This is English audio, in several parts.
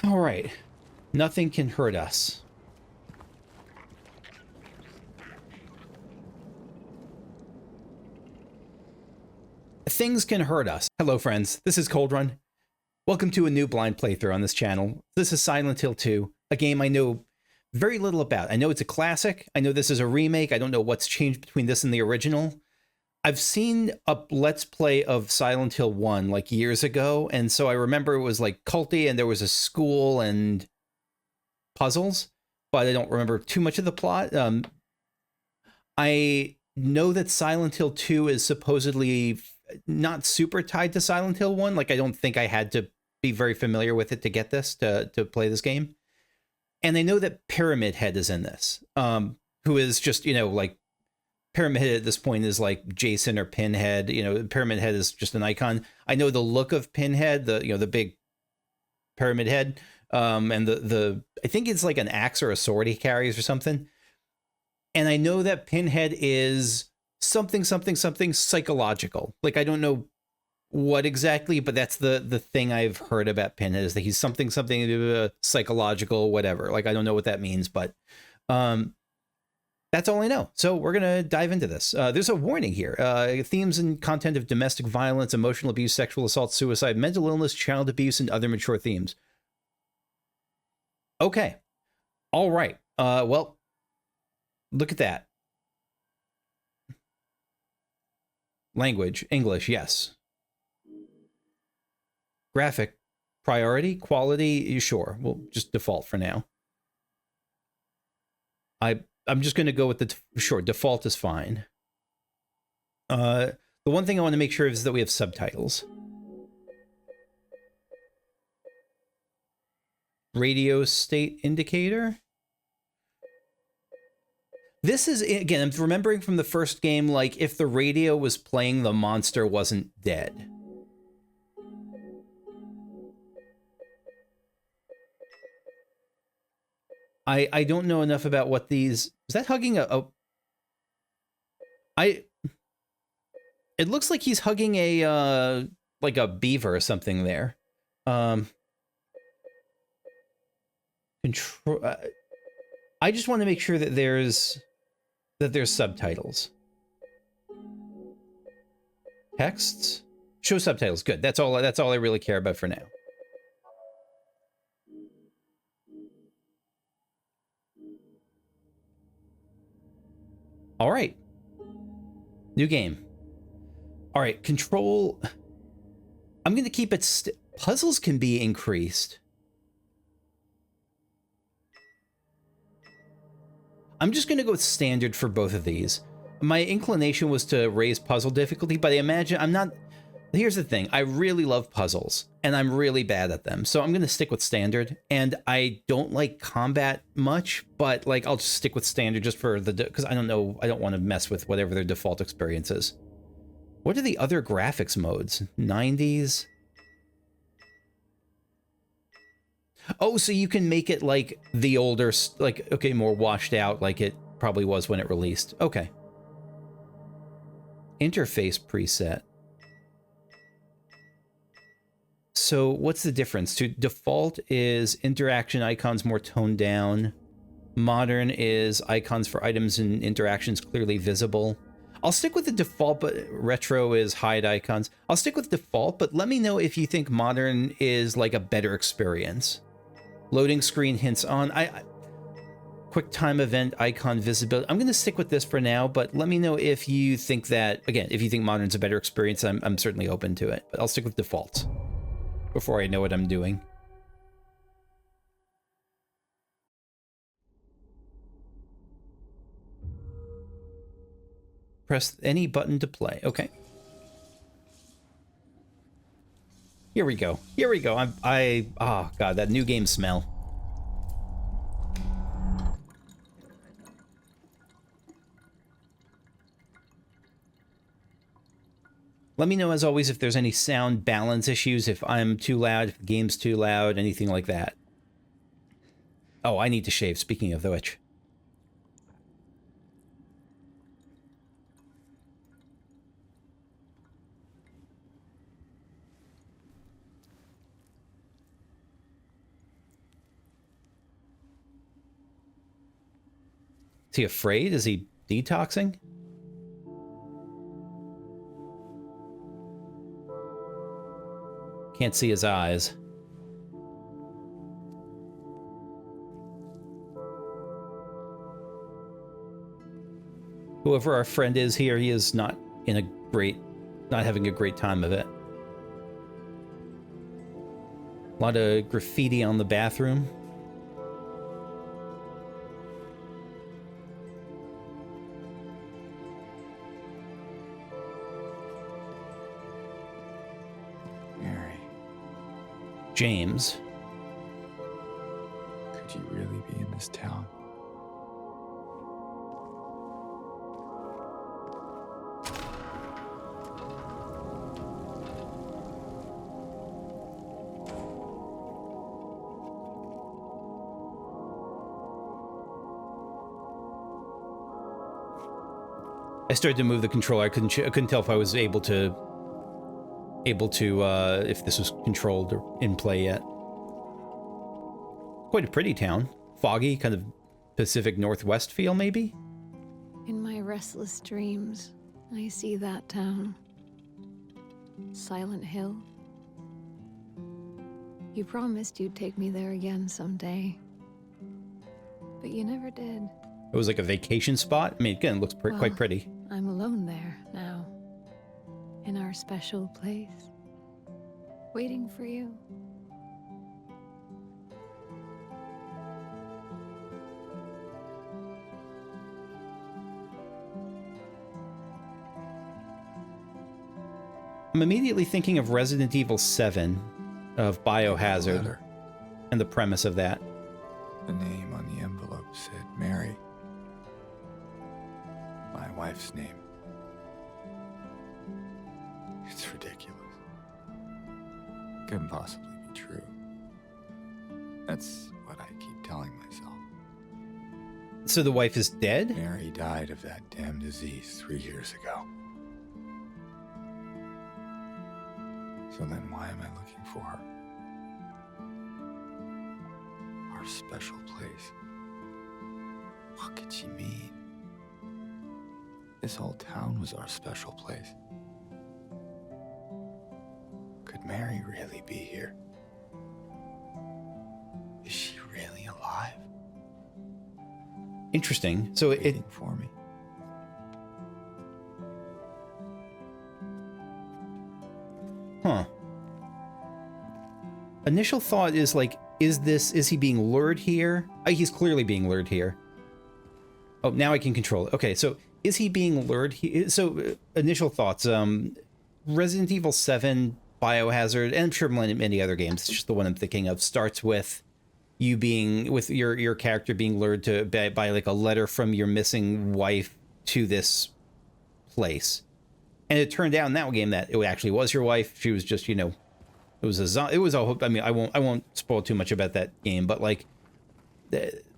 All right. Nothing can hurt us. Things can hurt us. Hello, friends. This is Cold Run. Welcome to a new blind playthrough on this channel. This is Silent Hill 2, a game I know very little about. I know it's a classic. I know this is a remake. I don't know what's changed between this and the original. I've seen a Let's Play of Silent Hill 1 like years ago, and so I remember it was like culty and there was a school and puzzles, but I don't remember too much of the plot. I know that Silent Hill 2 is supposedly not super tied to Silent Hill 1. Like, I don't think I had to be very familiar with it to get this, to play this game. And I know that Pyramid Head is in this, who is just, you know, like, Pyramid Head at this point is like Jason or Pinhead. You know, Pyramid Head is just an icon. I know the look of Pinhead, the big pyramid head, and the I think it's like an axe or a sword he carries or something. And I know that Pinhead is something psychological. Like, I don't know what exactly, but that's the thing I've heard about Pinhead, is that he's something psychological, whatever. Like, I don't know what that means, but that's all I know. So we're going to dive into this. There's a warning here. Themes and content of domestic violence, emotional abuse, sexual assault, suicide, mental illness, child abuse, and other mature themes. Okay. All right. Well, look at that. Language, English, yes. Graphic, priority, quality, sure. We'll just default for now. I'm just going to go with the sure, default is fine. The one thing I want to make sure is that we have subtitles. Radio state indicator. This is, again, I'm remembering from the first game, like, if the radio was playing, the monster wasn't dead. I don't know enough about what these... Is that hugging it looks like he's hugging a, like a beaver or something there. Control... I just want to make sure that there's subtitles. Texts? Show subtitles. Good. That's all I really care about for now. All right. New game. All right, control. I'm going to keep it. Puzzles can be increased. I'm just going to go with standard for both of these. My inclination was to raise puzzle difficulty, but I imagine I'm not... Here's the thing. I really love puzzles, and I'm really bad at them. So I'm going to stick with standard, and I don't like combat much, but, like, I'll just stick with standard just for the... Because I don't know, I don't want to mess with whatever their default experience is. What are the other graphics modes? 90s? Oh, so you can make it like the older, like, okay, more washed out, like it probably was when it released. Okay. Interface preset. So what's the difference? To default is interaction icons more toned down. Modern is icons for items and interactions clearly visible. I'll stick with the default, but retro is hide icons. I'll stick with default, but let me know if you think modern is like a better experience. Loading screen hints on. Quick time event icon visibility. I'm going to stick with this for now, but let me know if you think that, again, if you think modern's a better experience. I'm certainly open to it, but I'll stick with default before I know what I'm doing. Press any button to play. Okay. Here we go. Here we go. Oh God, that new game smell. Let me know, as always, if there's any sound balance issues, if I'm too loud, if the game's too loud, anything like that. Oh, I need to shave, speaking of which. Is he afraid? Is he detoxing? Can't see his eyes. Whoever our friend is here, he is not having a great time of it. A lot of graffiti on the bathroom. Mary. James. Could you really be in this town? I started to move the controller. I couldn't tell if I was able to if this was controlled or in play yet. Quite a pretty town. Foggy, kind of Pacific Northwest feel, maybe? In my restless dreams, I see that town. Silent Hill. You promised you'd take me there again someday. But you never did. It was like a vacation spot. I mean, again, it looks quite pretty. I'm alone there now. In our special place. Waiting for you. I'm immediately thinking of Resident Evil 7 of Biohazard and the premise of that. The name on the envelope said Mary. My wife's name. It's ridiculous. Couldn't possibly be true. That's what I keep telling myself. So the wife is dead? Mary died of that damn disease 3 years ago. So then why am I looking for her? Our special place. What could she mean? This whole town was our special place. Could Mary really be here? Is she really alive? Interesting. So Waiting for me. Huh. Initial thought is like, is he being lured here? He's clearly being lured here. Oh, now I can control it. Okay, so is he being lured here? So initial thoughts, Resident Evil 7, Biohazard, and I'm sure many other games, it's just the one I'm thinking of, starts with you being, with your character being lured to by like a letter from your missing wife to this place. And it turned out in that game that it actually was your wife. She was just, you know, I mean, I won't spoil too much about that game, but like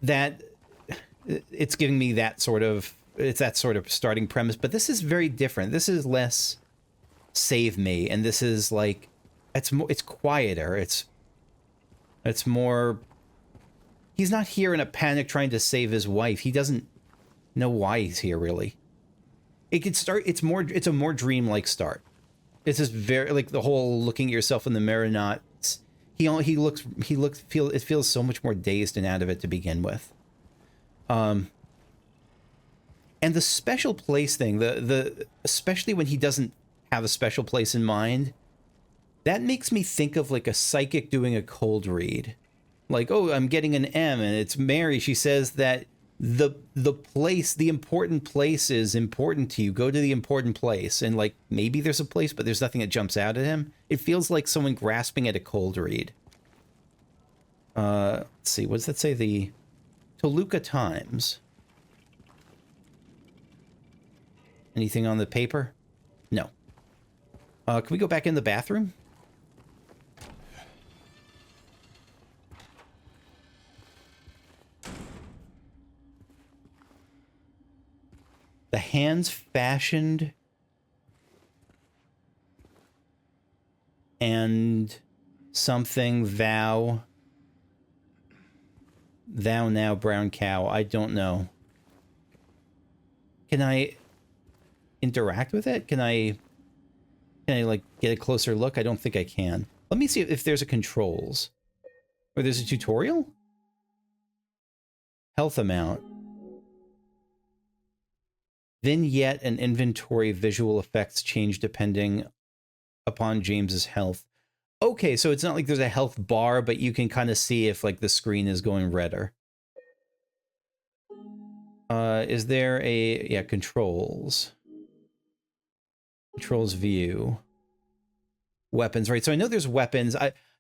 that, it's giving me that sort of, it's that sort of starting premise, but this is very different. This is less save me. And this is like, it's quieter. It's more, he's not here in a panic trying to save his wife. He doesn't know why he's here really. It could start, it's a more dreamlike start. It's just very, like, the whole looking at yourself in the mirror, not, it feels so much more dazed and out of it to begin with. And the special place thing, especially when he doesn't have a special place in mind, that makes me think of like a psychic doing a cold read. Like, oh, I'm getting an M and it's Mary. She says that the important place is important to you. Go to the important place. And like, maybe there's a place, but there's nothing that jumps out at him. It feels like someone grasping at a cold read. Let's see, what does that say? The Toluca Times. Anything on the paper? No. Can we go back in the bathroom? The hands fashioned and something thou now brown cow. I don't know. Can I interact with it? Can I like get a closer look? I don't think I can. Let me see if there's a controls. Or there's a tutorial? Health amount. Vignette and inventory visual effects change depending upon James's health. Okay, so it's not like there's a health bar, but you can kind of see if like the screen is going redder. Is there a, yeah, controls. Controls view. Weapons, right? So I know there's weapons.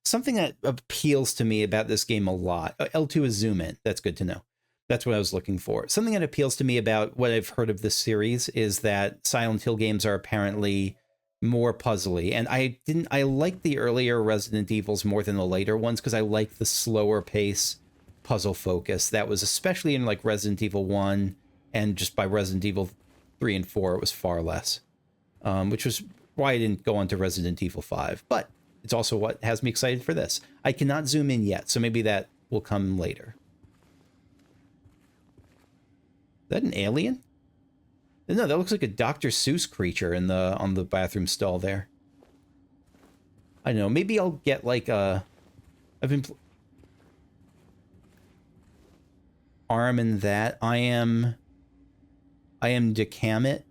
Something that appeals to me about this game a lot. L2 is zoom in. That's good to know. That's what I was looking for. Something that appeals to me about what I've heard of this series is that Silent Hill games are apparently more puzzly. And I like the earlier Resident Evils more than the later ones because I like the slower pace puzzle focus. That was especially in like Resident Evil 1 and just by Resident Evil 3 and 4, it was far less. Which was why I didn't go on to Resident Evil 5. But it's also what has me excited for this. I cannot zoom in yet, so maybe that will come later. Is that an alien? No, that looks like a Dr. Seuss creature in the on the bathroom stall there. I don't know. Maybe I'll get like a. I've been. Arm in that. I am Decamit.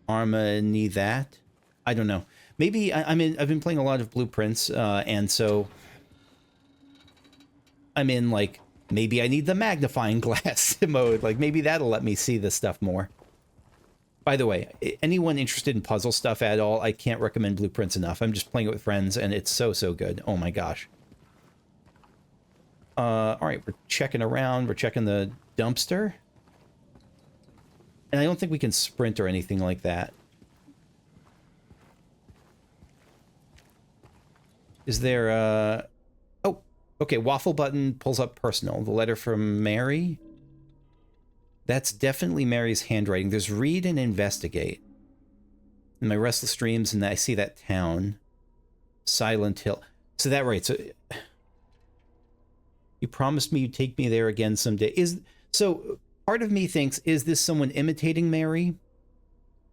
Arma knee that. I don't know. Maybe I've been playing a lot of Blueprints, and so I'm in like. Maybe I need the magnifying glass mode. Like, maybe that'll let me see this stuff more. By the way, anyone interested in puzzle stuff at all, I can't recommend Blueprints enough. I'm just playing it with friends, and it's so, so good. Oh my gosh. All right, we're checking around. We're checking the dumpster. And I don't think we can sprint or anything like that. Is there a... Oh, okay, waffle button pulls up personal. The letter from Mary. That's definitely Mary's handwriting. There's read and investigate. In my restless dreams, and I see that town. Silent Hill. So that right, so... You promised me you'd take me there again someday. So part of me thinks, is this someone imitating Mary?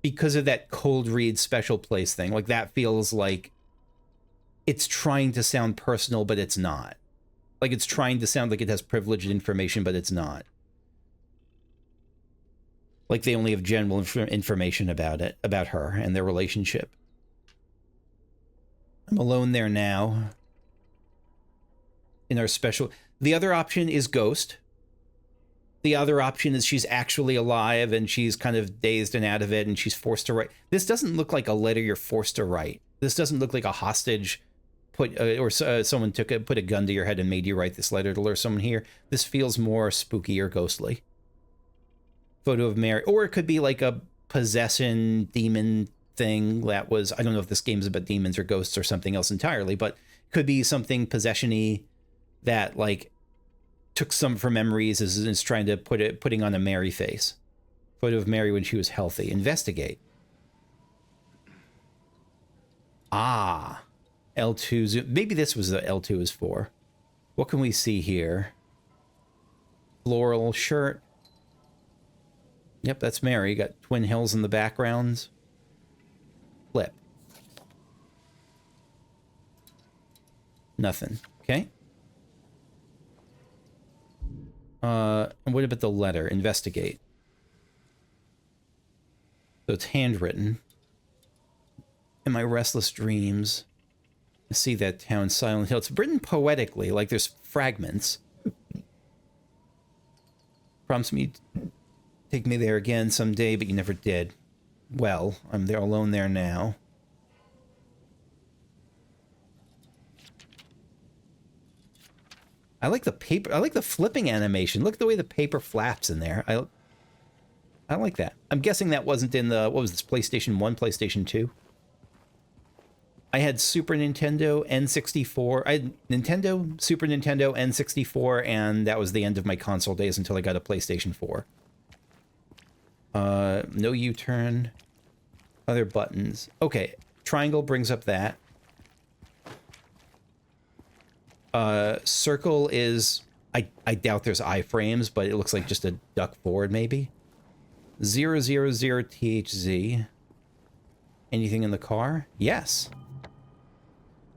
Because of that cold read special place thing. Like, that feels like it's trying to sound personal, but it's not. Like, it's trying to sound like it has privileged information, but it's not. Like, they only have general information about it, about her and their relationship. I'm alone there now. In our special... The other option is Ghost. The other option is she's actually alive and she's kind of dazed and out of it and she's forced to write. This doesn't look like a letter you're forced to write. This doesn't look like a hostage someone put a gun to your head and made you write this letter to lure someone here. This feels more spooky or ghostly. Photo of Mary. Or it could be like a possession demon thing that was... I don't know if this game's about demons or ghosts or something else entirely, but it could be something possession-y that, like, took some of her memories is trying to putting on a Mary face. Photo of Mary when she was healthy. Investigate. Ah. L2 zoom. Maybe this was the L2 is for. What can we see here? Floral shirt. Yep, that's Mary. Got Twin Hills in the background. Flip. Nothing. Okay. And what about the letter? Investigate. So it's handwritten. In my restless dreams, I see that town, Silent Hill. It's written poetically, like there's fragments. Promised me to take me there again someday, but you never did. Well, I'm there alone there now. I like the paper. I like the flipping animation. Look at the way the paper flaps in there. I like that. I'm guessing that wasn't in the... What was this? PlayStation 1, PlayStation 2? I had Super Nintendo, N64. I had Nintendo, Super Nintendo, N64, and that was the end of my console days until I got a PlayStation 4. No U-turn. Other buttons. Okay. Triangle brings up that. Circle is... I doubt there's iframes, but it looks like just a duck forward, maybe. 000THZ. Anything in the car? Yes.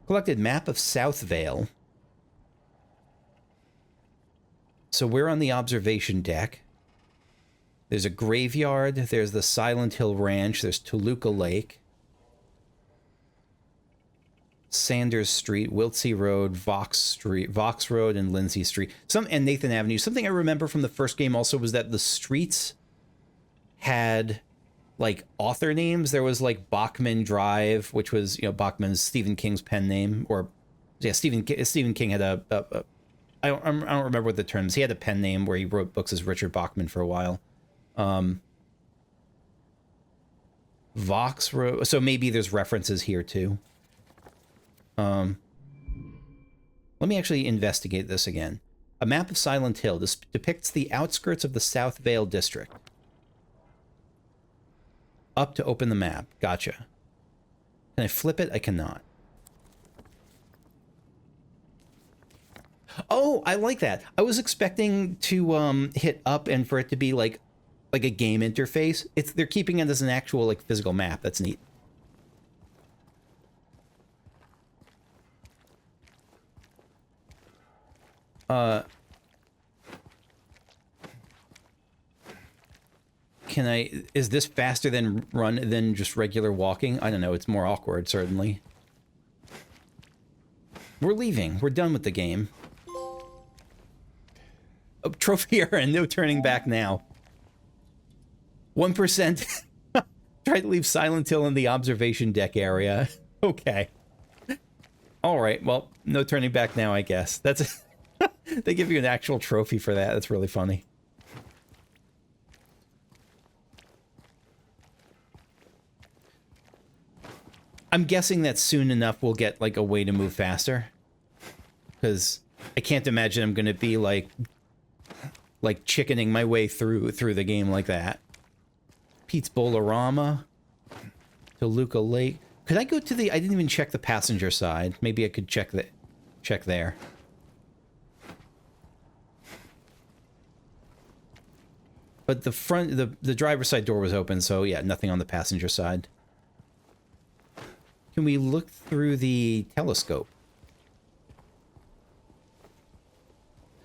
Collected map of South Vale. So we're on the observation deck. There's a graveyard. There's the Silent Hill Ranch. There's Toluca Lake. Sanders Street, Wiltsey Road, Vox Road, and Lindsay Street. And Nathan Avenue. Something I remember from the first game also was that the streets had like author names. There was like Bachman Drive, which was, you know, Bachman's Stephen King's pen name, or yeah, Stephen King had I don't remember what the terms. He had a pen name where he wrote books as Richard Bachman for a while. Vox Road. So maybe there's references here too. Let me actually investigate this again. A map of Silent Hill. This depicts the outskirts of the South Vale district. Up to open the map. Gotcha. Can I flip it? I cannot. Oh, I like that. I was expecting to hit up and for it to be like a game interface. They're keeping it as an actual like physical map. That's neat. Is this faster than just regular walking? I don't know, it's more awkward, certainly. We're leaving. We're done with the game. Oh, trophy error, no turning back now. 1%. Try to leave Silent Hill in the observation deck area. Okay. All right, well, no turning back now, I guess. That's... They give you an actual trophy for that. That's really funny. I'm guessing that soon enough we'll get like a way to move faster. Because I can't imagine I'm going to be like chickening my way through the game like that. Pete's Bolorama. Toluca Lake. Could I go to the... I didn't even check the passenger side. Maybe I could check there. But the front, the driver's side door was open, so yeah, nothing on the passenger side. Can we look through the telescope?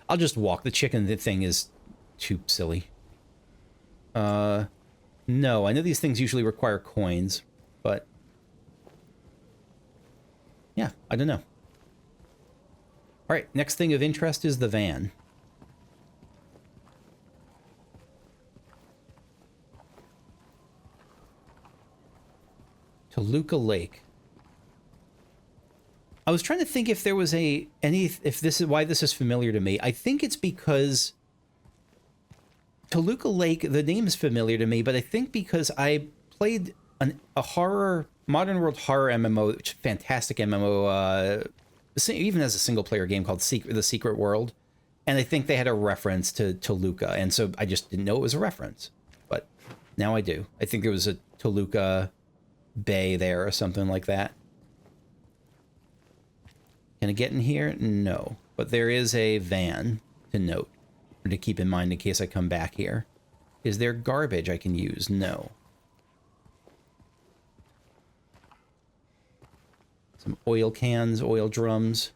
I'll just walk. The chicken thing is too silly. No, I know these things usually require coins, but... yeah, I don't know. Alright, next thing of interest is the van. Toluca Lake. I was trying to think if there was if this is why this is familiar to me. I think it's because Toluca Lake, the name is familiar to me, but I think because I played a horror, modern world horror MMO, which is a fantastic MMO, even as a single player game called The Secret World. And I think they had a reference to Toluca. And so I just didn't know it was a reference, but now I do. I think there was a Toluca Bay there or something like that. Can I get in here? No. But there is a van to note, or to keep in mind in case I come back here. Is there garbage I can use? No. Some oil cans, oil drums.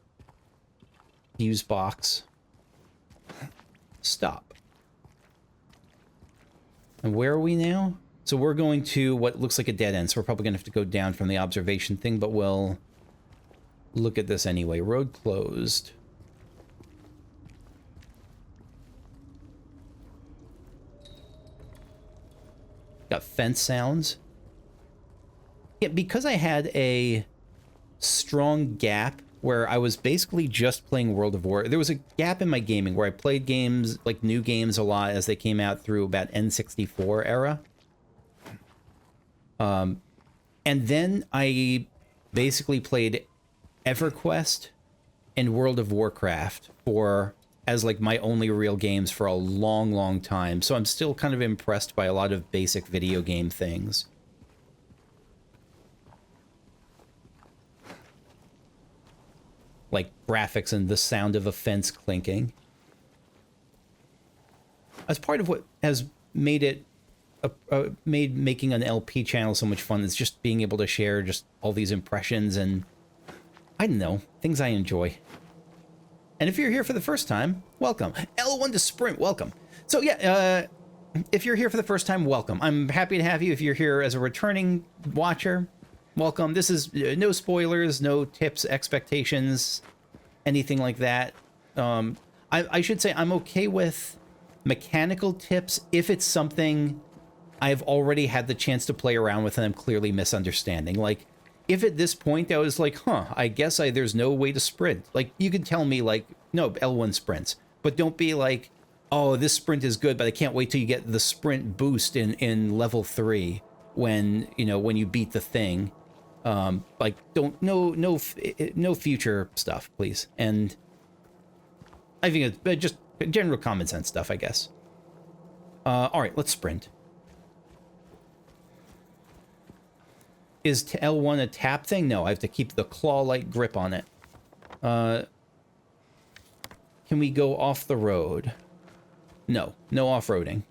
Fuse box. Stop. And where are we now? So we're going to what looks like a dead end, so we're probably going to have to go down from the observation thing, but we'll look at this anyway. Road closed. Got fence sounds. Yeah, because I had a strong gap where I was basically just playing World of War. There was a gap in my gaming where I played games, like new games a lot as they came out through about N64 era. And then I basically played EverQuest and World of Warcraft as like my only real games for a long, long time. So I'm still kind of impressed by a lot of basic video game things. Like graphics and the sound of a fence clinking. As part of what has made it made making an LP channel so much fun. It's just being able to share just all these impressions and, I don't know, things I enjoy. And if you're here for the first time, welcome. L1 to sprint, welcome. So yeah, if you're here for the first time, welcome. I'm happy to have you. If you're here as a returning watcher, welcome. This is no spoilers, no tips, expectations, anything like that. I should say I'm okay with mechanical tips if it's something I've already had the chance to play around with and I'm clearly misunderstanding. Like, if at this point I was like, I guess there's no way to sprint. Like, you could tell me, like, no, L1 sprints. But don't be like, oh, this sprint is good, but I can't wait till you get the sprint boost in level 3 when, you know, when you beat the thing. Like, no future stuff, please. And I think it's just general common sense stuff, I guess. All right, let's sprint. Is L1 a tap thing? No, I have to keep the claw-like grip on it. Can we go off the road? No, no off-roading.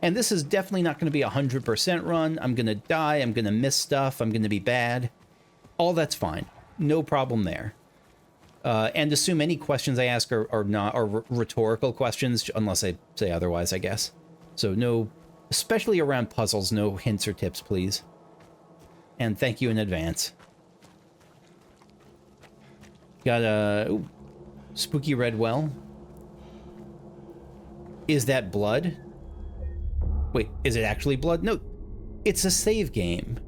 And this is definitely not going to be a 100% run. I'm going to die, I'm going to miss stuff, I'm going to be bad. All that's fine. No problem there. And assume any questions I ask are rhetorical questions, unless I say otherwise, I guess. So no... Especially around puzzles, no hints or tips, please. And thank you in advance. Got a spooky red well. Is that blood? Wait, is it actually blood? No, it's a save game.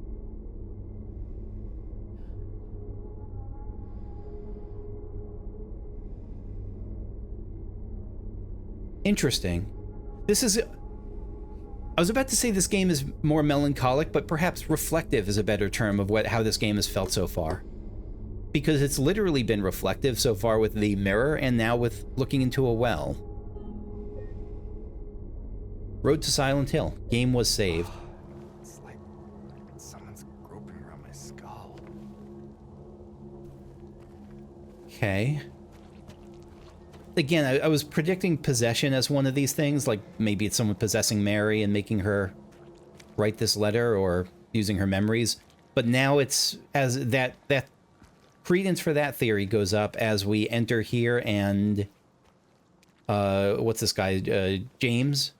Interesting. This is... I was about to say this game is more melancholic, but perhaps reflective is a better term of how this game has felt so far. Because it's literally been reflective so far with the mirror and now with looking into a well. Road to Silent Hill. Game was saved. It's like someone's groping around my skull. Okay. Again, I was predicting possession as one of these things, like maybe it's someone possessing Mary and making her write this letter or using her memories. But now it's as that credence for that theory goes up as we enter here and what's this guy? James?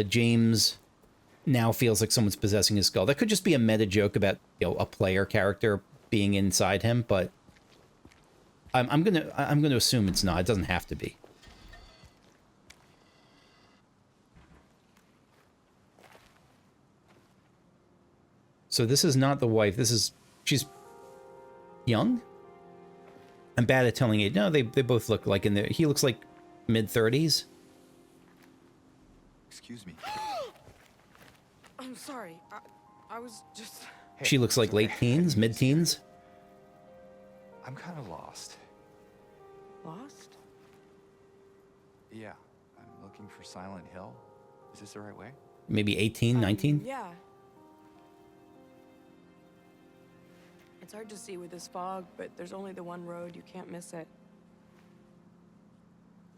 James now feels like someone's possessing his skull. That could just be a meta joke about, you know, a player character being inside him, but I'm gonna assume it's not. It doesn't have to be. So this is not the wife. She's young? I'm bad at telling age. No, they both look like he looks like mid-30s. Excuse me. I'm sorry. I was just... Hey, She looks like it's late okay. teens, mid-teens. I'm kind of lost. Lost? Yeah, I'm looking for Silent Hill. Is this the right way? Maybe 18, 19? Yeah. It's hard to see with this fog, but there's only the one road. You can't miss it.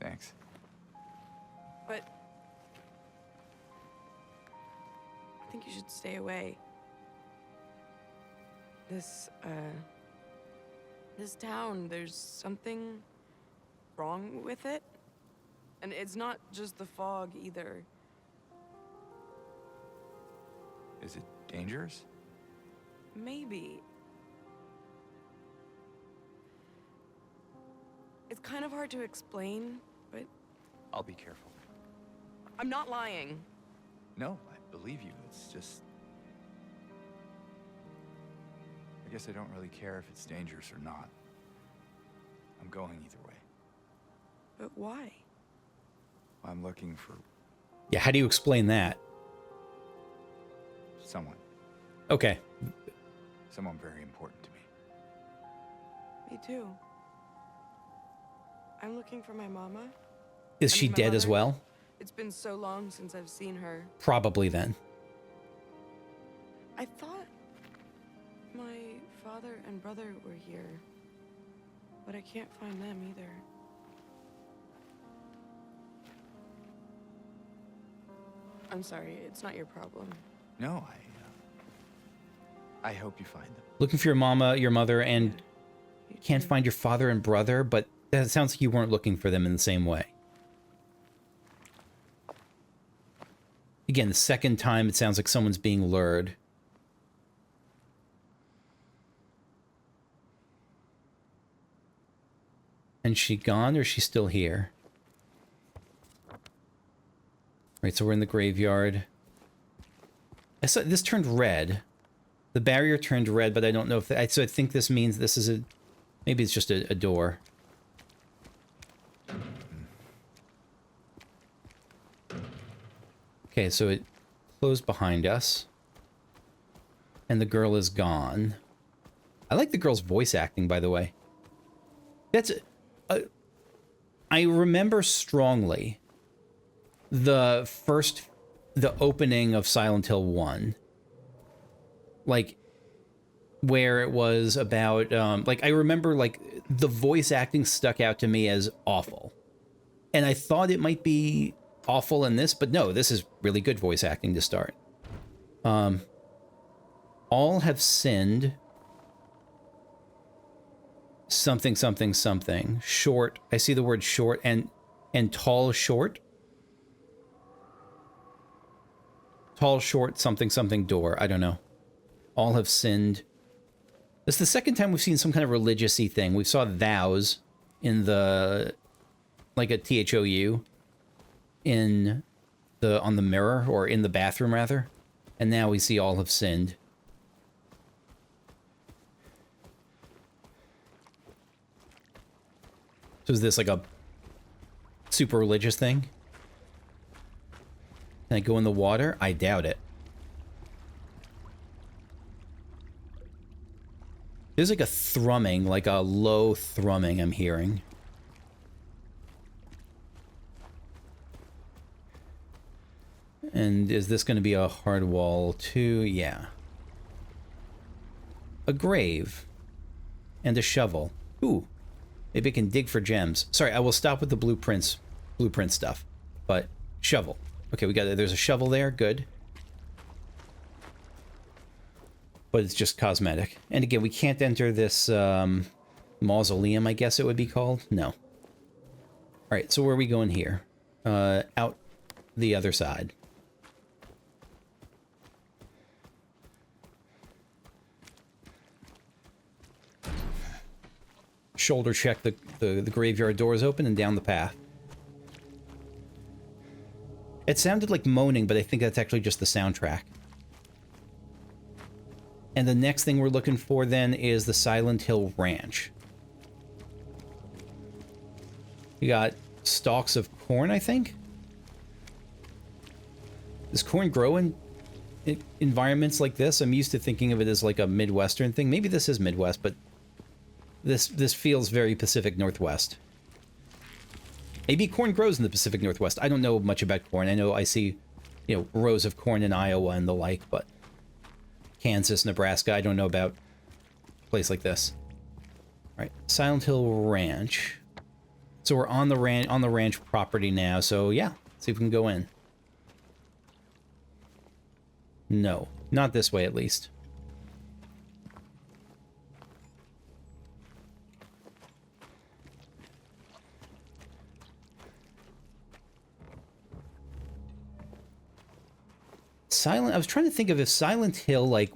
Thanks. But... I think you should stay away. This town, there's something wrong with it. And it's not just the fog, either. Is it dangerous? Maybe. It's kind of hard to explain, but I'll be careful. I'm not lying. No, I believe you. It's just... I guess I don't really care if it's dangerous or not. I'm going either way. But why? I'm looking for Yeah, how do you explain that? someone. Okay. Someone very important to me. Me too. I'm looking for my mama. Is I she mean, my dead as mother. well? It's been so long since I've seen her. Probably then. I thought my father and brother were here, but I can't find them either. I'm sorry, it's not your problem. No, I hope you find them. Looking for your mama, your mother, and You can't too. find your father and brother, but that sounds like you weren't looking for them in the same way. Again, the second time it sounds like someone's being lured. And she gone, or is she still here? Right, so we're in the graveyard. I saw this turned red. The barrier turned red, but I don't know if... so I think this means this is a... Maybe it's just a door. Okay, so it closed behind us. And the girl is gone. I like the girl's voice acting, by the way. That's... I remember strongly the opening of Silent Hill 1. Like, where it was about, like, I remember, like, the voice acting stuck out to me as awful. And I thought it might be awful in this, but no, this is really good voice acting to start. All have sinned. Something, something, something. Short. I see the word short and tall, short. Tall, short, something, something, door. I don't know. All have sinned. This is the second time we've seen some kind of religious-y thing. We saw thous in the... like a THOU. On the mirror, or in the bathroom, rather. And now we see all have sinned. So is this like a super religious thing? Can I go in the water? I doubt it. There's like a thrumming, like a low thrumming I'm hearing. And is this going to be a hard wall too? Yeah. A grave. And a shovel. Ooh. Maybe I can dig for gems. Sorry, I will stop with the blueprint stuff. But, shovel. Okay, we got it. There's a shovel there. Good. But it's just cosmetic. And again, we can't enter this mausoleum, I guess it would be called. No. Alright, so where are we going here? Out the other side. Shoulder check the graveyard doors open and down the path. It sounded like moaning, but I think that's actually just the soundtrack. And the next thing we're looking for then is the Silent Hill Ranch. We got stalks of corn, I think? Does corn grow in environments like this? I'm used to thinking of it as like a Midwestern thing. Maybe this is Midwest, but this feels very Pacific Northwest. Maybe corn grows in the Pacific Northwest. I don't know much about corn. I know I see, you know, rows of corn in Iowa and the like, but Kansas, Nebraska, I don't know about a place like this. All right, Silent Hill Ranch. So we're on the ranch property now. So yeah, let's see if we can go in. No, not this way at least. I was trying to think of if Silent Hill, like,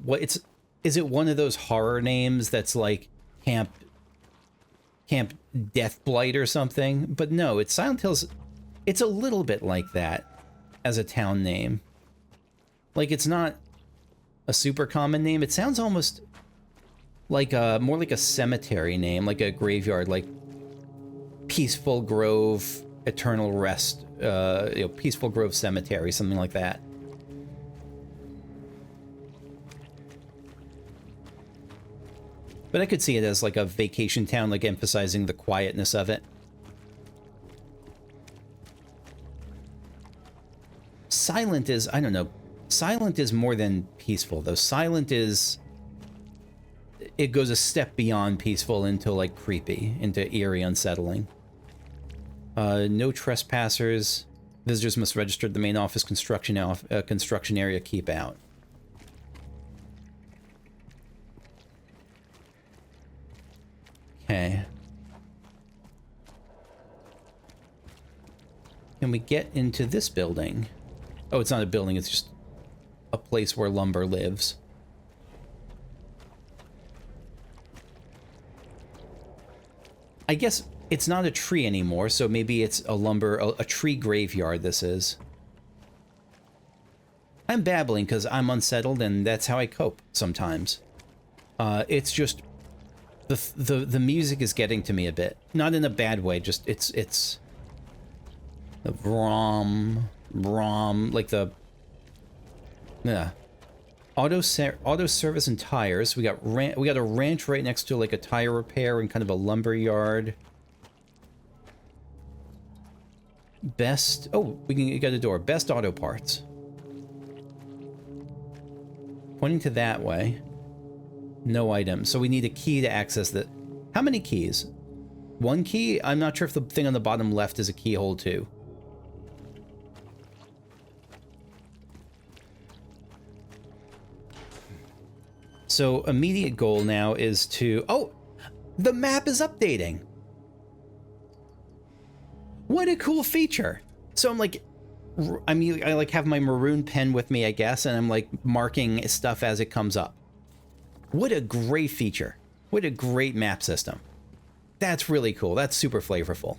is it one of those horror names that's like Camp Deathblight or something? But no, it's Silent Hill's, it's a little bit like that as a town name. Like, it's not a super common name. It sounds almost like more like a cemetery name, like a graveyard, like Peaceful Grove, Eternal Rest, you know, Peaceful Grove Cemetery, something like that. But I could see it as like a vacation town, like emphasizing the quietness of it. Silent is, I don't know, silent is more than peaceful, though. Silent is, it goes a step beyond peaceful into like creepy, into eerie, unsettling. No trespassers. Visitors must register at the main office construction area. Keep out. Okay. Can we get into this building? Oh, it's not a building, it's just a place where lumber lives. I guess it's not a tree anymore, so maybe it's a tree graveyard this is. I'm babbling because I'm unsettled and that's how I cope sometimes. It's just the music is getting to me a bit. Not in a bad way, just it's the brom, like the auto service and tires. We got a ranch right next to like a tire repair and kind of a lumber yard. We got a door. Best auto parts. Pointing to that way. No items. So we need a key to access that. How many keys? One key? I'm not sure if the thing on the bottom left is a keyhole too. So immediate goal now is to... Oh! The map is updating! What a cool feature! So I'm like... I like have my maroon pen with me, I guess, and I'm like marking stuff as it comes up. What a great feature. What a great map system. That's really cool. That's super flavorful.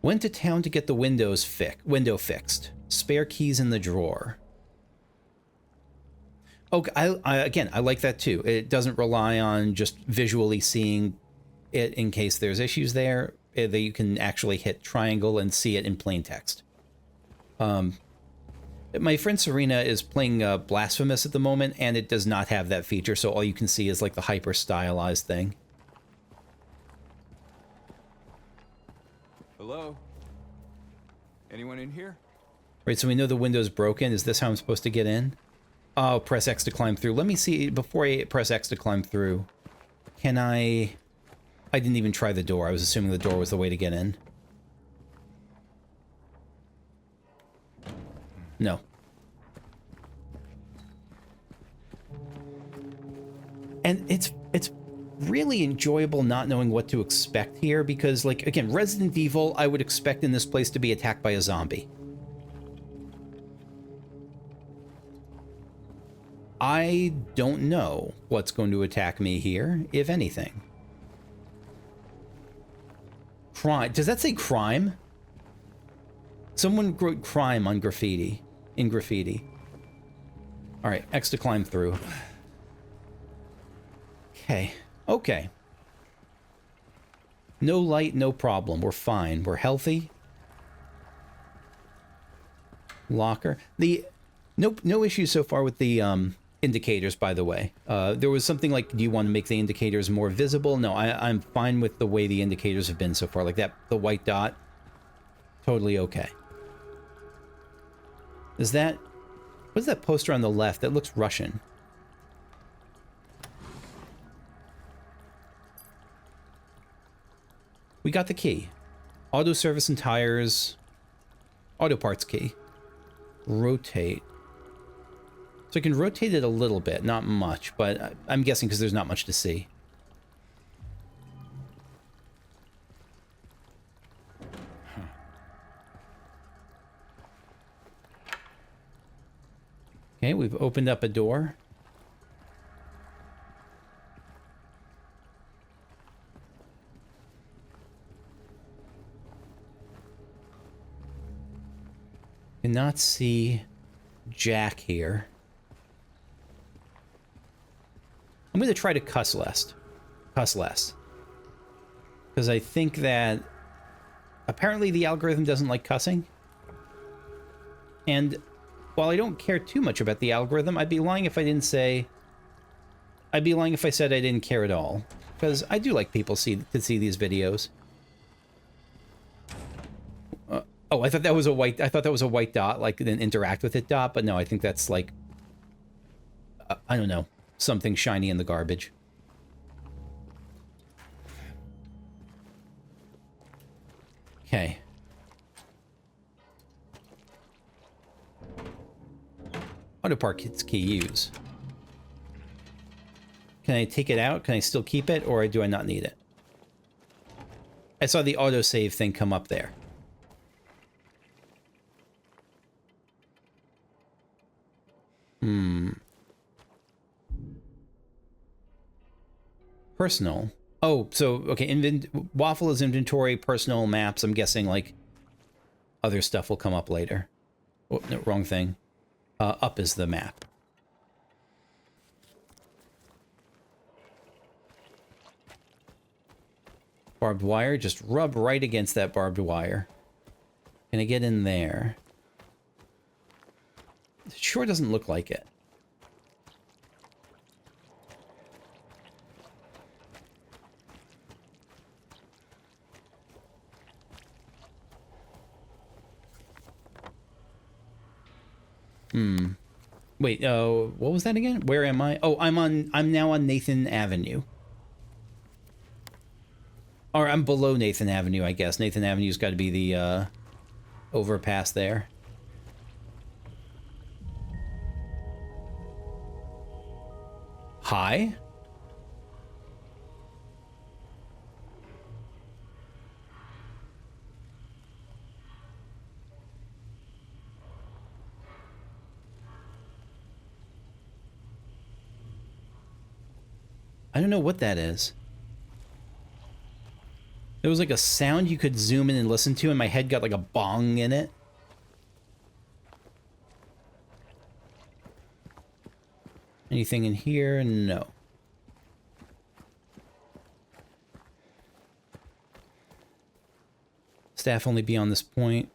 Went to town to get the window fixed. Spare keys in the drawer. Okay, I like that too. It doesn't rely on just visually seeing it in case there's issues there. That you can actually hit triangle and see it in plain text. My friend Serena is playing Blasphemous at the moment, and it does not have that feature, so all you can see is like the hyper stylized thing. Hello? Anyone in here? Right, so we know the window's broken. Is this how I'm supposed to get in? Oh, press X to climb through. Let me see, before I press X to climb through, can I didn't even try the door. I was assuming the door was the way to get in. No. And it's really enjoyable not knowing what to expect here because, like, again, Resident Evil, I would expect in this place to be attacked by a zombie. I don't know what's going to attack me here, if anything. Crime. Does that say crime? Someone wrote crime on graffiti. In graffiti. Alright, X to climb through. Okay. Okay. No light, no problem. We're fine. We're healthy. Locker. No issues so far with the indicators, by the way. There was something like, do you want to make the indicators more visible? No, I'm fine with the way the indicators have been so far. Like that, the white dot, totally okay. Is that... What's that poster on the left? That looks Russian. We got the key. Auto service and tires. Auto parts key. Rotate. So I can rotate it a little bit, not much, but I'm guessing because there's not much to see. Okay, we've opened up a door. Cannot see Jack here. I'm going to try to cuss less. Cuss less. Because I think that apparently the algorithm doesn't like cussing. And while I don't care too much about the algorithm, I'd be lying if I didn't say... I'd be lying if I said I didn't care at all. Because I do like people to see these videos. Oh, I thought that was a white dot, like an interact with it dot, but no, I think that's like... I don't know. Something shiny in the garbage. Okay. Auto park key use. Can I take it out? Can I still keep it, or do I not need it? I saw the autosave thing come up there. Personal. Oh, so, okay, Waffle is inventory, personal, maps. I'm guessing, like, other stuff will come up later. Oh, no, wrong thing. Up is the map. Barbed wire, just rub right against that barbed wire. Can I get in there? It sure doesn't look like it. Wait, what was that again? Where am I? Oh, I'm now on Nathan Avenue. Or I'm below Nathan Avenue, I guess. Nathan Avenue's got to be the overpass there. Hi? I don't know what that is. There was like a sound you could zoom in and listen to, and my head got like a bong in it. Anything in here? No. Staff only beyond this point.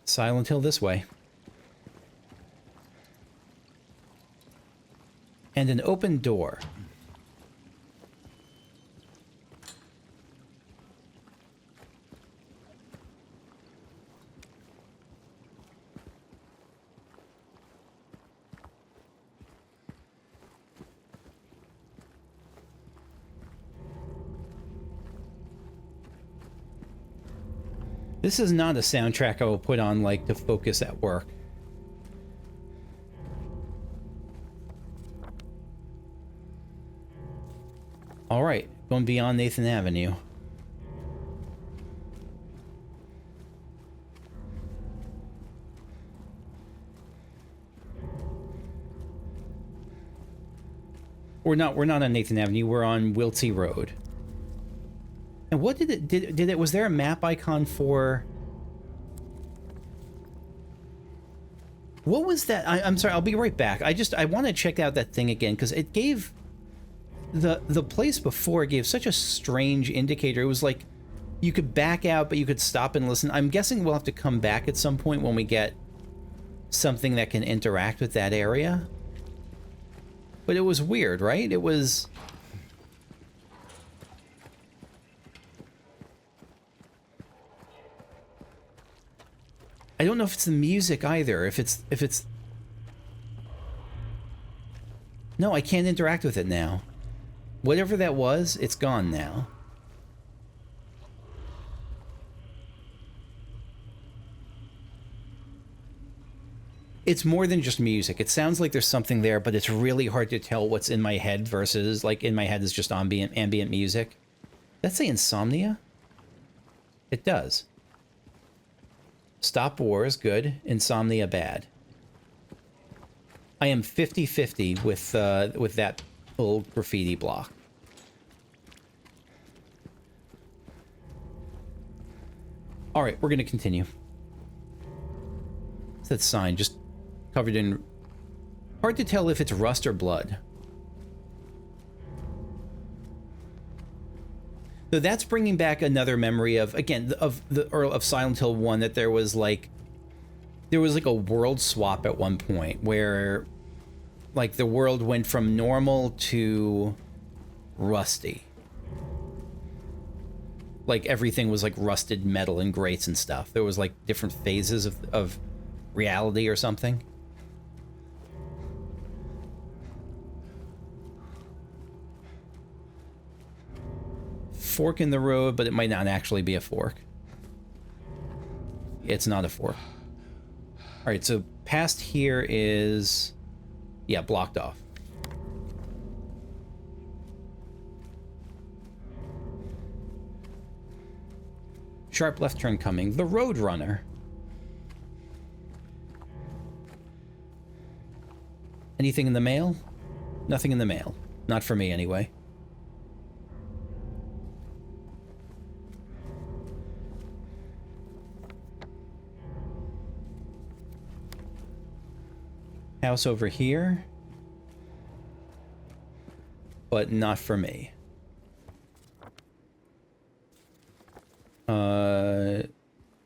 Silent Hill this way. And an open door. This is not a soundtrack I will put on, like, to focus at work. Alright, going beyond Nathan Avenue. We're not on Nathan Avenue, we're on Wiltsey Road. And what did it, was there a map icon for... What was that? I'm sorry, I'll be right back. I want to check out that thing again, because it gave... The place before gave such a strange indicator. It was like you could back out, but you could stop and listen. I'm guessing we'll have to come back at some point when we get something that can interact with that area. But it was weird, right? It was... I don't know if it's the music either. If it's... No, I can't interact with it now. Whatever that was, it's gone now. It's more than just music. It sounds like there's something there, but it's really hard to tell what's in my head versus, like, in my head is just ambient music. Does that say insomnia? It does. Stop wars, good. Insomnia, bad. I am 50-50 with that little graffiti block. All right, we're going to continue. What's that sign? Just covered in... Hard to tell if it's rust or blood. So that's bringing back another memory of, again, of Silent Hill 1, that there was like a world swap at one point where, like, the world went from normal to rusty. Like, everything was like rusted metal and grates and stuff. There was like different phases of reality or something. Fork in the road, but it might not actually be a fork. It's not a fork. right, so past here is, yeah, blocked off. Sharp left turn coming. The Road Runner. Anything in the mail? Nothing in the mail. Not for me, anyway. House over here. But not for me.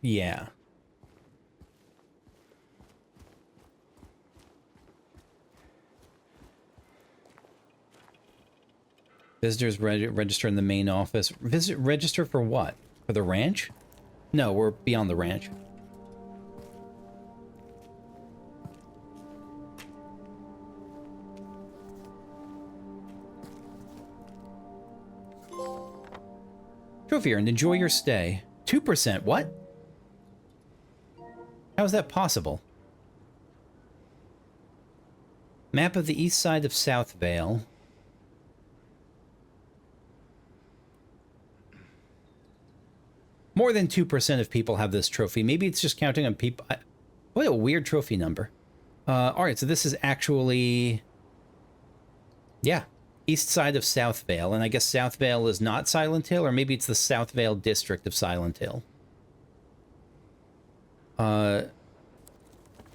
Yeah. Visitors register in the main office. Register for what? For the ranch? No, we're beyond the ranch. Trophy earned. Enjoy your stay. 2%. What? How is that possible? Map of the east side of South Vale. More than 2% of people have this trophy. Maybe it's just counting on people. What a weird trophy number. Alright, so this is actually... Yeah. East side of South Vale. And I guess South Vale is not Silent Hill, or maybe it's the South Vale district of Silent Hill.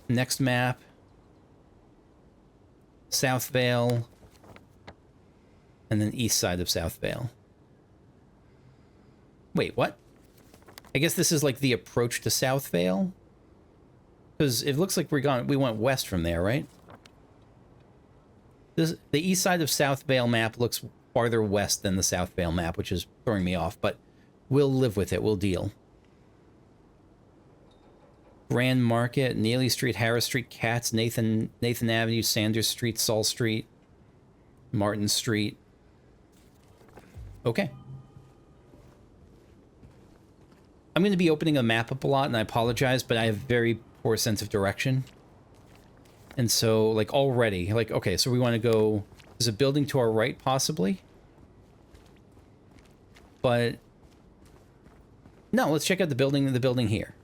Next map. South Vale. And then east side of South Vale. Wait, what? I guess this is like the approach to South Vale? Because it looks like we went west from there, right? The east side of South Vale map looks farther west than the South Vale map, which is throwing me off, but we'll live with it. We'll deal. Grand Market, Neely Street, Harris Street, Katz, Nathan Avenue, Sanders Street, Saul Street, Martin Street. Okay. I'm going to be opening a map up a lot, and I apologize, but I have very poor sense of direction. And so, like, already, like, okay, so we want to go... There's a building to our right, possibly? But... No, let's check out the building here.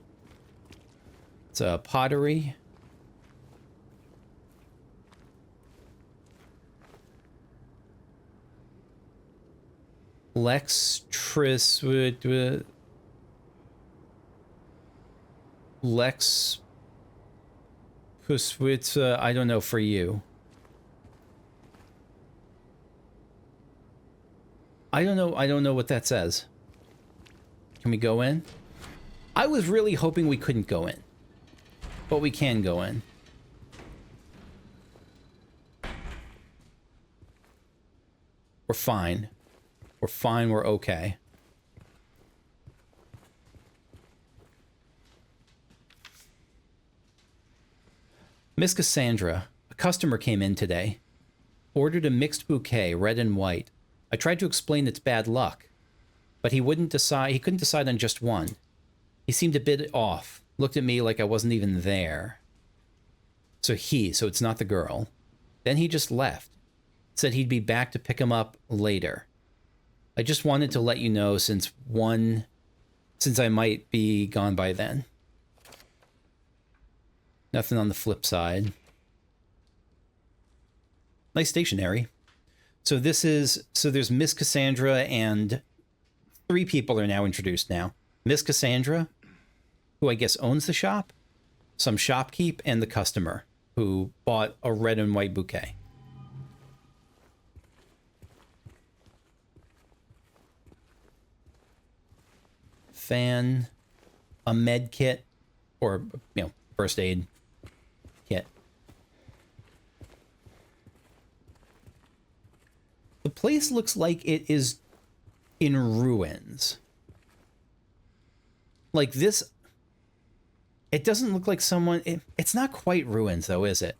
It's a pottery. Lex... I don't know for you. I don't know what that says. Can we go in? I was really hoping we couldn't go in. But we can go in. We're fine. We're fine, we're okay. Miss Cassandra, a customer came in today. Ordered a mixed bouquet, red and white. I tried to explain it's bad luck, but he couldn't decide on just one. He seemed a bit off, looked at me like I wasn't even there. So it's not the girl. Then he just left. Said he'd be back to pick him up later. I just wanted to let you know since I might be gone by then. Nothing on the flip side. Nice stationery. So there's Miss Cassandra, and 3 people are now introduced now. Miss Cassandra, who I guess owns the shop, some shopkeep, and the customer, who bought a red and white bouquet. Fan, a med kit, or, first aid kit. The place looks like it is in ruins. Like this, it doesn't look like someone, it's not quite ruins though, is it?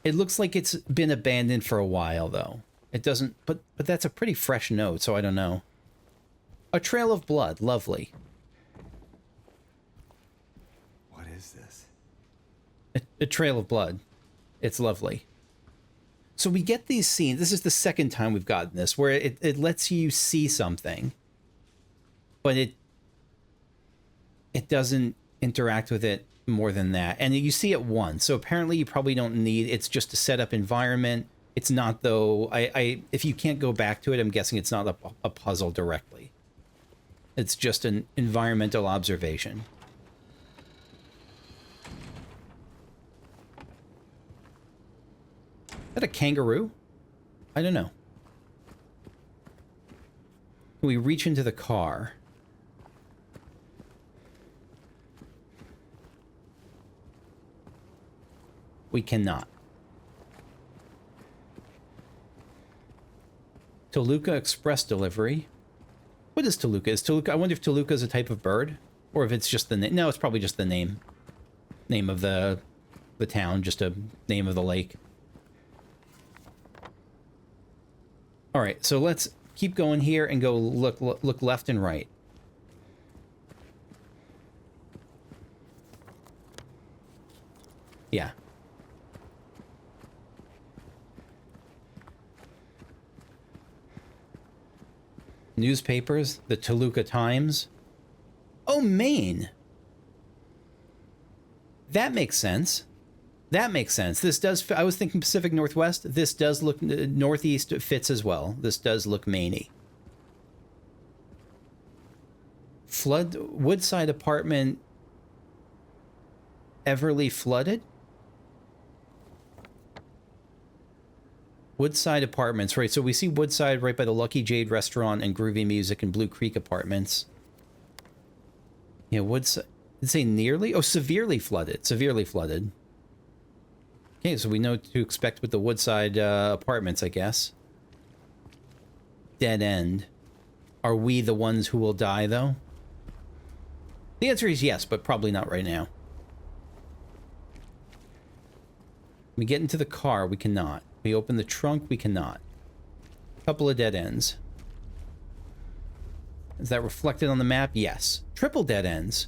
It looks like it's been abandoned for a while though. It doesn't, but that's a pretty fresh note, so I don't know. A trail of blood, lovely. What is this? A trail of blood. It's lovely. So we get these scenes. This is the second time we've gotten this, where it lets you see something, but it doesn't interact with it more than that. And you see it once. So apparently you probably don't need, it's just a setup environment. It's not, though, if you can't go back to it, I'm guessing it's not a puzzle directly. It's just an environmental observation. Is that a kangaroo? I don't know. Can we reach into the car? We cannot. Toluca Express Delivery. What is Toluca? Is Toluca? I wonder if Toluca is a type of bird, or if it's just the name. No, it's probably just the name of the town, just a name of the lake. All right, so let's keep going here and go look left and right. Yeah. Newspapers, the Toluca Times. Oh, Maine. That makes sense. That makes sense. This does, I was thinking Pacific Northwest. This does look, Northeast fits as well. This does look Maine-y. Flood, Woodside apartment, Everly flooded? Woodside Apartments, right, so we see Woodside right by the Lucky Jade Restaurant and Groovy Music and Blue Creek Apartments. Yeah, Woodside, did it say nearly? Oh, severely flooded. Severely flooded. Okay, so we know what to expect with the Woodside Apartments, I guess. Dead end. Are we the ones who will die, though? The answer is yes, but probably not right now. We get into the car, we cannot. We open the trunk, we cannot. Couple of dead ends. Is that reflected on the map? Yes. Triple dead ends.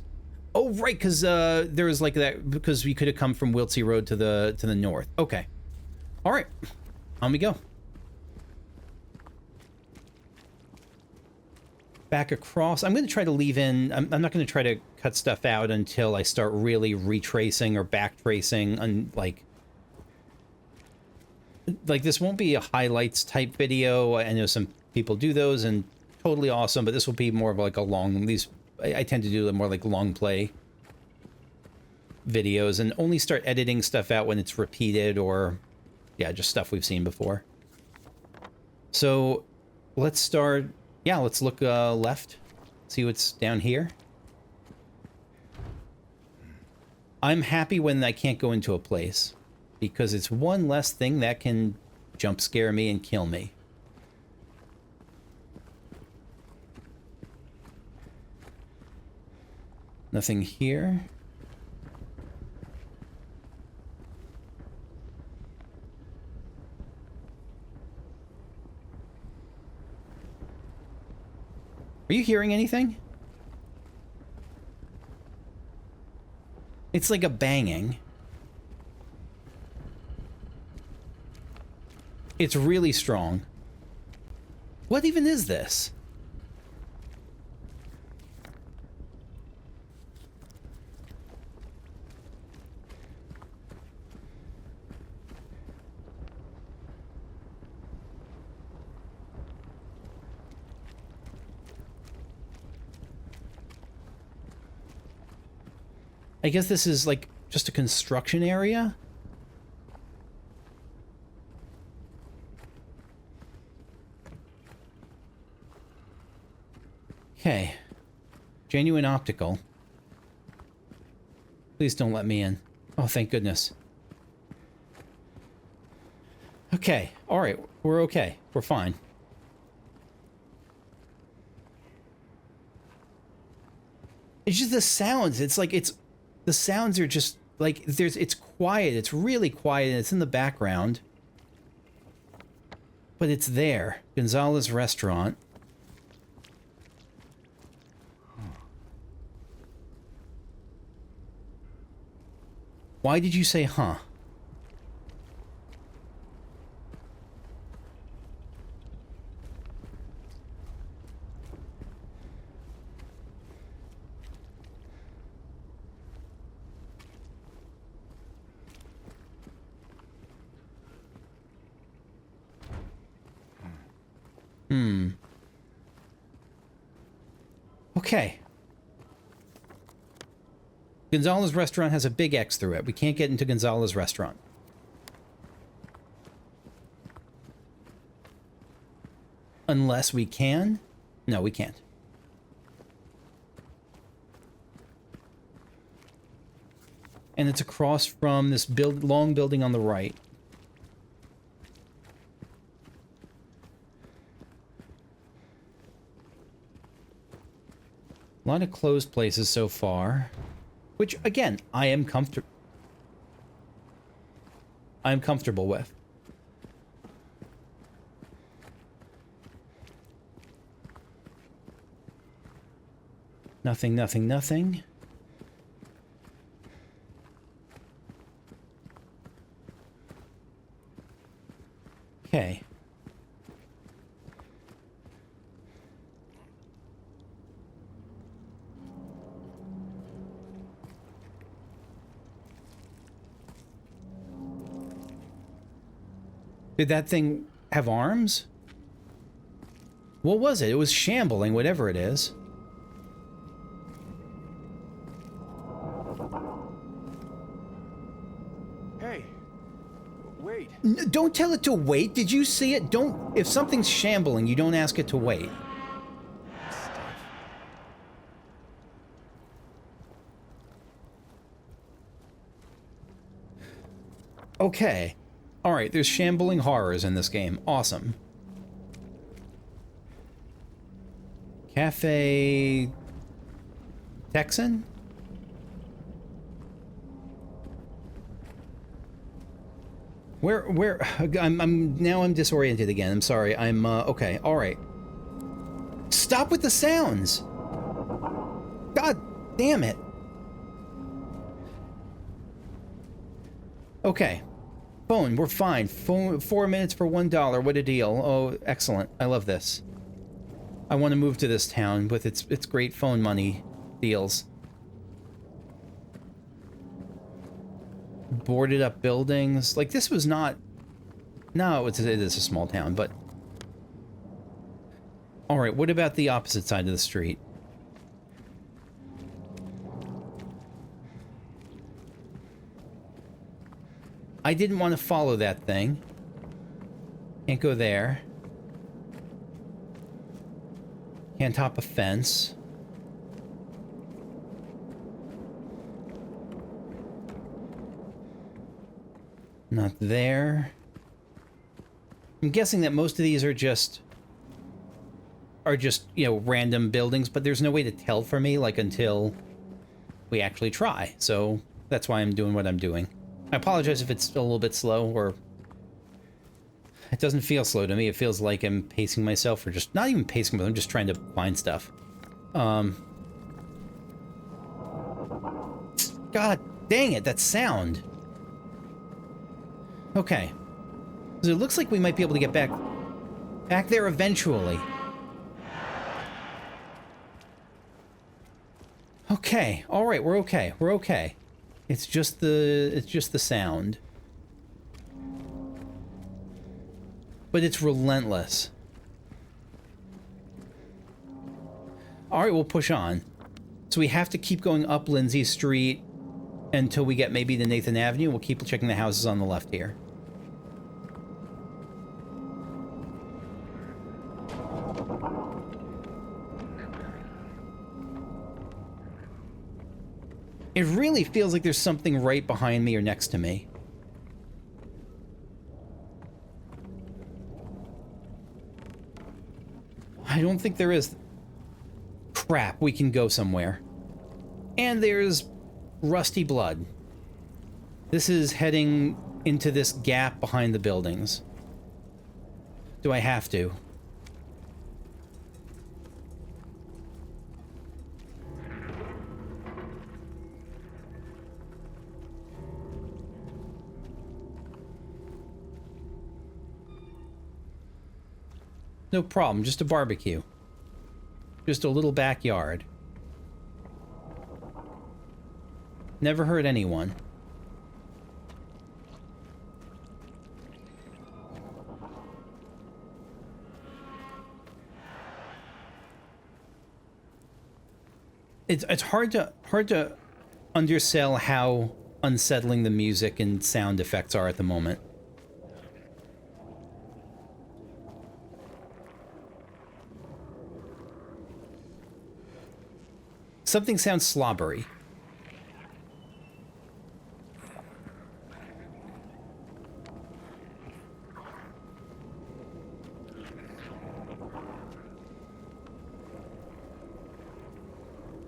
Oh, right, because there was like that, because we could have come from Wiltsey Road to the north. Okay. All right. On we go. Back across. I'm going to try to leave in, I'm not going to try to cut stuff out until I start really retracing or backtracing on, like this won't be a highlights type video. I know some people do those and totally awesome, but this will be more of like a long, I tend to do more like long play videos and only start editing stuff out when it's repeated or, yeah, just stuff we've seen before. So let's start, yeah, let's look left, see what's down here. I'm happy when I can't go into a place, because it's one less thing that can jump scare me and kill me. Nothing here. Are you hearing anything? It's like a banging. It's really strong. What even is this? I guess this is like just a construction area. Okay. Genuine Optical. Please don't let me in. Oh, thank goodness. Okay. All right. We're okay. We're fine. It's just the sounds. It's like the sounds are just like it's quiet. It's really quiet and it's in the background. But it's there. Gonzalez Restaurant. Why did you say, huh? Okay. Gonzalez restaurant has a big X through it. We can't get into Gonzalez restaurant. Unless we can? No, we can't. And it's across from this long building on the right. A lot of closed places so far. Which, again, I'm comfortable with. Nothing, nothing, nothing. Okay. Did that thing have arms? What was it? It was shambling, whatever it is. Hey, wait. Don't tell it to wait. Did you see it? Don't. If something's shambling, you don't ask it to wait. Okay. Alright, there's shambling horrors in this game. Awesome. Cafe... Texan? Where... I'm disoriented again. I'm sorry. Okay. Alright. Stop with the sounds! God damn it. Okay. Phone, we're fine. Phone, 4 minutes for $1. What a deal. Oh, excellent. I love this. I want to move to this town with its great phone money deals. Boarded up buildings. Like, this was not... No, it is a small town, but... Alright, what about the opposite side of the street? I didn't want to follow that thing. Can't go there. Can't hop a fence. Not there. I'm guessing that most of these are just, you know, random buildings, but there's no way to tell for me, like, until we actually try. So that's why I'm doing what I'm doing. I apologize if it's a little bit slow, or it doesn't feel slow to me. It feels like I'm pacing myself, or just not even pacing, but I'm just trying to find stuff. God dang it, that sound. Okay. So it looks like we might be able to get back there eventually. Okay. All right, we're okay. We're okay. It's just the sound. But it's relentless. Alright, we'll push on. So we have to keep going up Lindsay Street until we get maybe to Nathan Avenue. We'll keep checking the houses on the left here. It really feels like there's something right behind me or next to me. I don't think there is. Crap, we can go somewhere. And there's rusty blood. This is heading into this gap behind the buildings. Do I have to? No problem, just a barbecue. Just a little backyard. Never hurt anyone. It's hard to undersell how unsettling the music and sound effects are at the moment. Something sounds slobbery.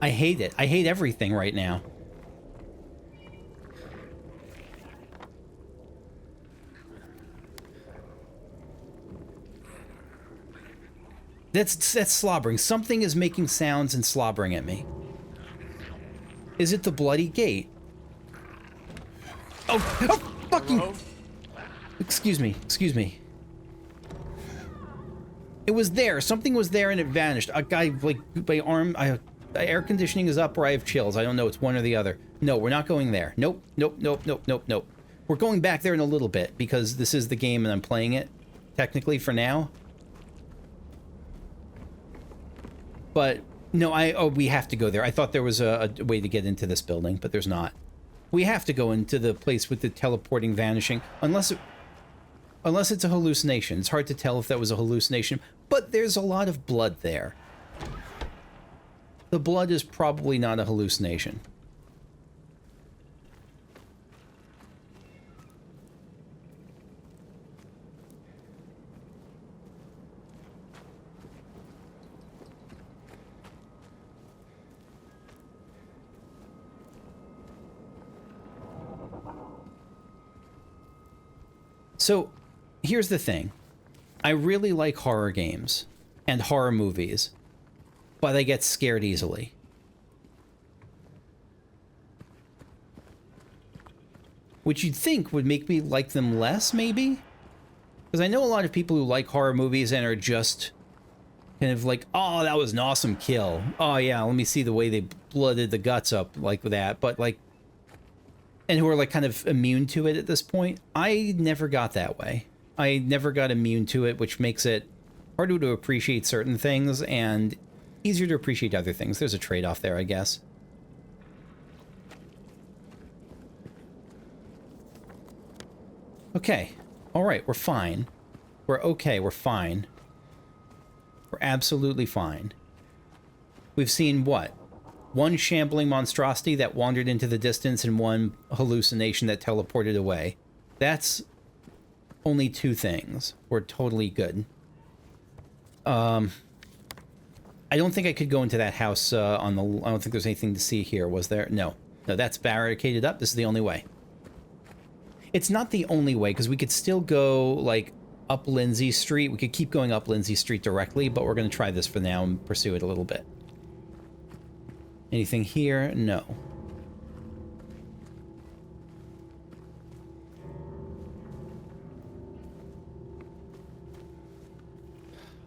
I hate it. I hate everything right now. That's slobbering. Something is making sounds and slobbering at me. Is it the bloody gate? Oh, fucking... Hello? Excuse me, excuse me. It was there. Something was there and it vanished. A guy, like, my arm... air conditioning is up or I have chills. I don't know. It's one or the other. No, we're not going there. Nope, nope, nope, nope, nope, nope. We're going back there in a little bit because this is the game and I'm playing it, technically, for now. But, no, we have to go there. I thought there was a way to get into this building, but there's not. We have to go into the place with the teleporting vanishing, unless it's a hallucination. It's hard to tell if that was a hallucination, but there's a lot of blood there. The blood is probably not a hallucination. So, here's the thing. I really like horror games and horror movies, but I get scared easily. Which you'd think would make me like them less, maybe? Because I know a lot of people who like horror movies and are just kind of like, oh, that was an awesome kill. Oh, yeah, let me see the way they blooded the guts up like that. But, like, and who are, like, kind of immune to it at this point. I never got that way. I never got immune to it, which makes it harder to appreciate certain things and easier to appreciate other things. There's a trade-off there, I guess. Okay. All right, we're fine. We're okay, we're fine. We're absolutely fine. We've seen what? One shambling monstrosity that wandered into the distance and one hallucination that teleported away. That's only two things. We're totally good. I don't think I could go into that house on the... I don't think there's anything to see here, was there? No. No, that's barricaded up. This is the only way. It's not the only way, because we could still go, like, up Lindsay Street. We could keep going up Lindsay Street directly, but we're going to try this for now and pursue it a little bit. Anything here? No.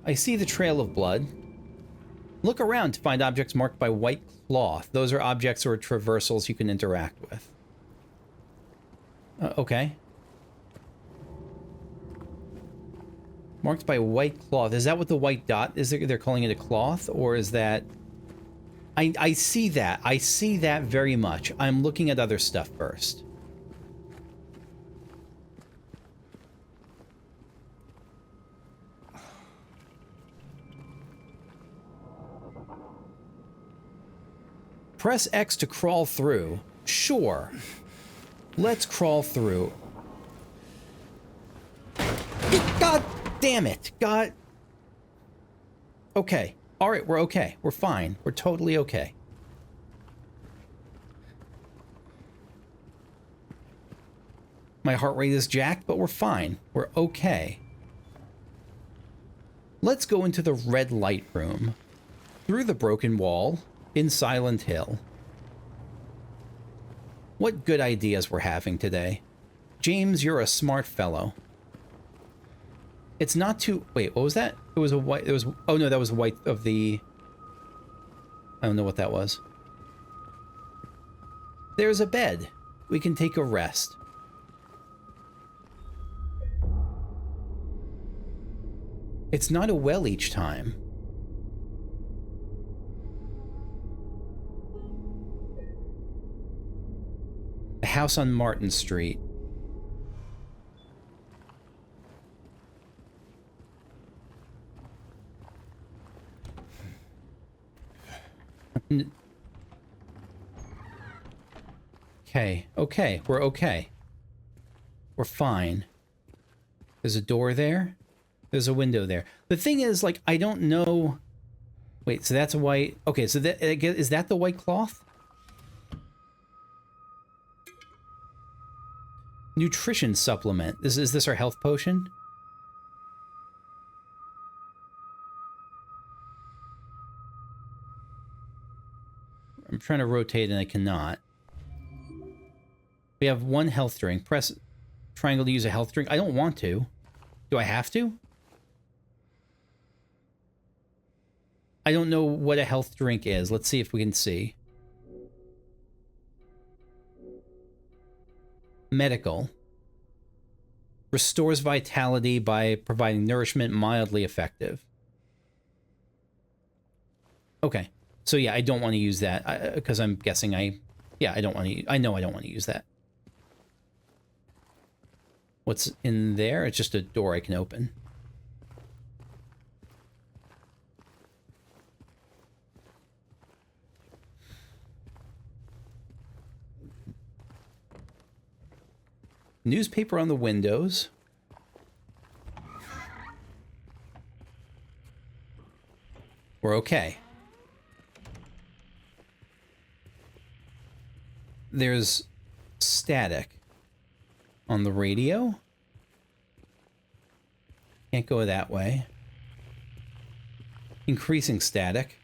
I see the trail of blood. Look around to find objects marked by white cloth. Those are objects or traversals you can interact with. Okay. Marked by white cloth. Is that what the white dot is? They're calling it a cloth? Or is that... I see that. I see that very much. I'm looking at other stuff first. Press X to crawl through. Sure. Let's crawl through. God damn it. God. Okay. All right, we're okay. We're fine. We're totally okay. My heart rate is jacked, but we're fine. We're okay. Let's go into the red light room. Through the broken wall in Silent Hill. What good ideas we're having today. James, you're a smart fellow. It's not too... Wait, what was that? It was a white... It was... Oh, no, that was white of the... I don't know what that was. There's a bed. We can take a rest. It's not a well each time. The house on Martin Street. Okay, okay, we're okay. We're fine. There's a door there. There's a window there. The thing is, like, I don't know... Wait, so that's a white... Okay, so that is that the white cloth? Nutrition supplement. Is this our health potion? I'm trying to rotate and I cannot. We have one health drink. Press triangle to use a health drink. I don't want to. Do I have to? I don't know what a health drink is. Let's see if we can see. Medical. Restores vitality by providing nourishment, mildly effective. Okay. So yeah, I don't want to use that because I'm guessing yeah, I don't want to. I know I don't want to use that. What's in there? It's just a door I can open. Newspaper on the windows. We're okay. There's static on the radio. Can't go that way. Increasing static.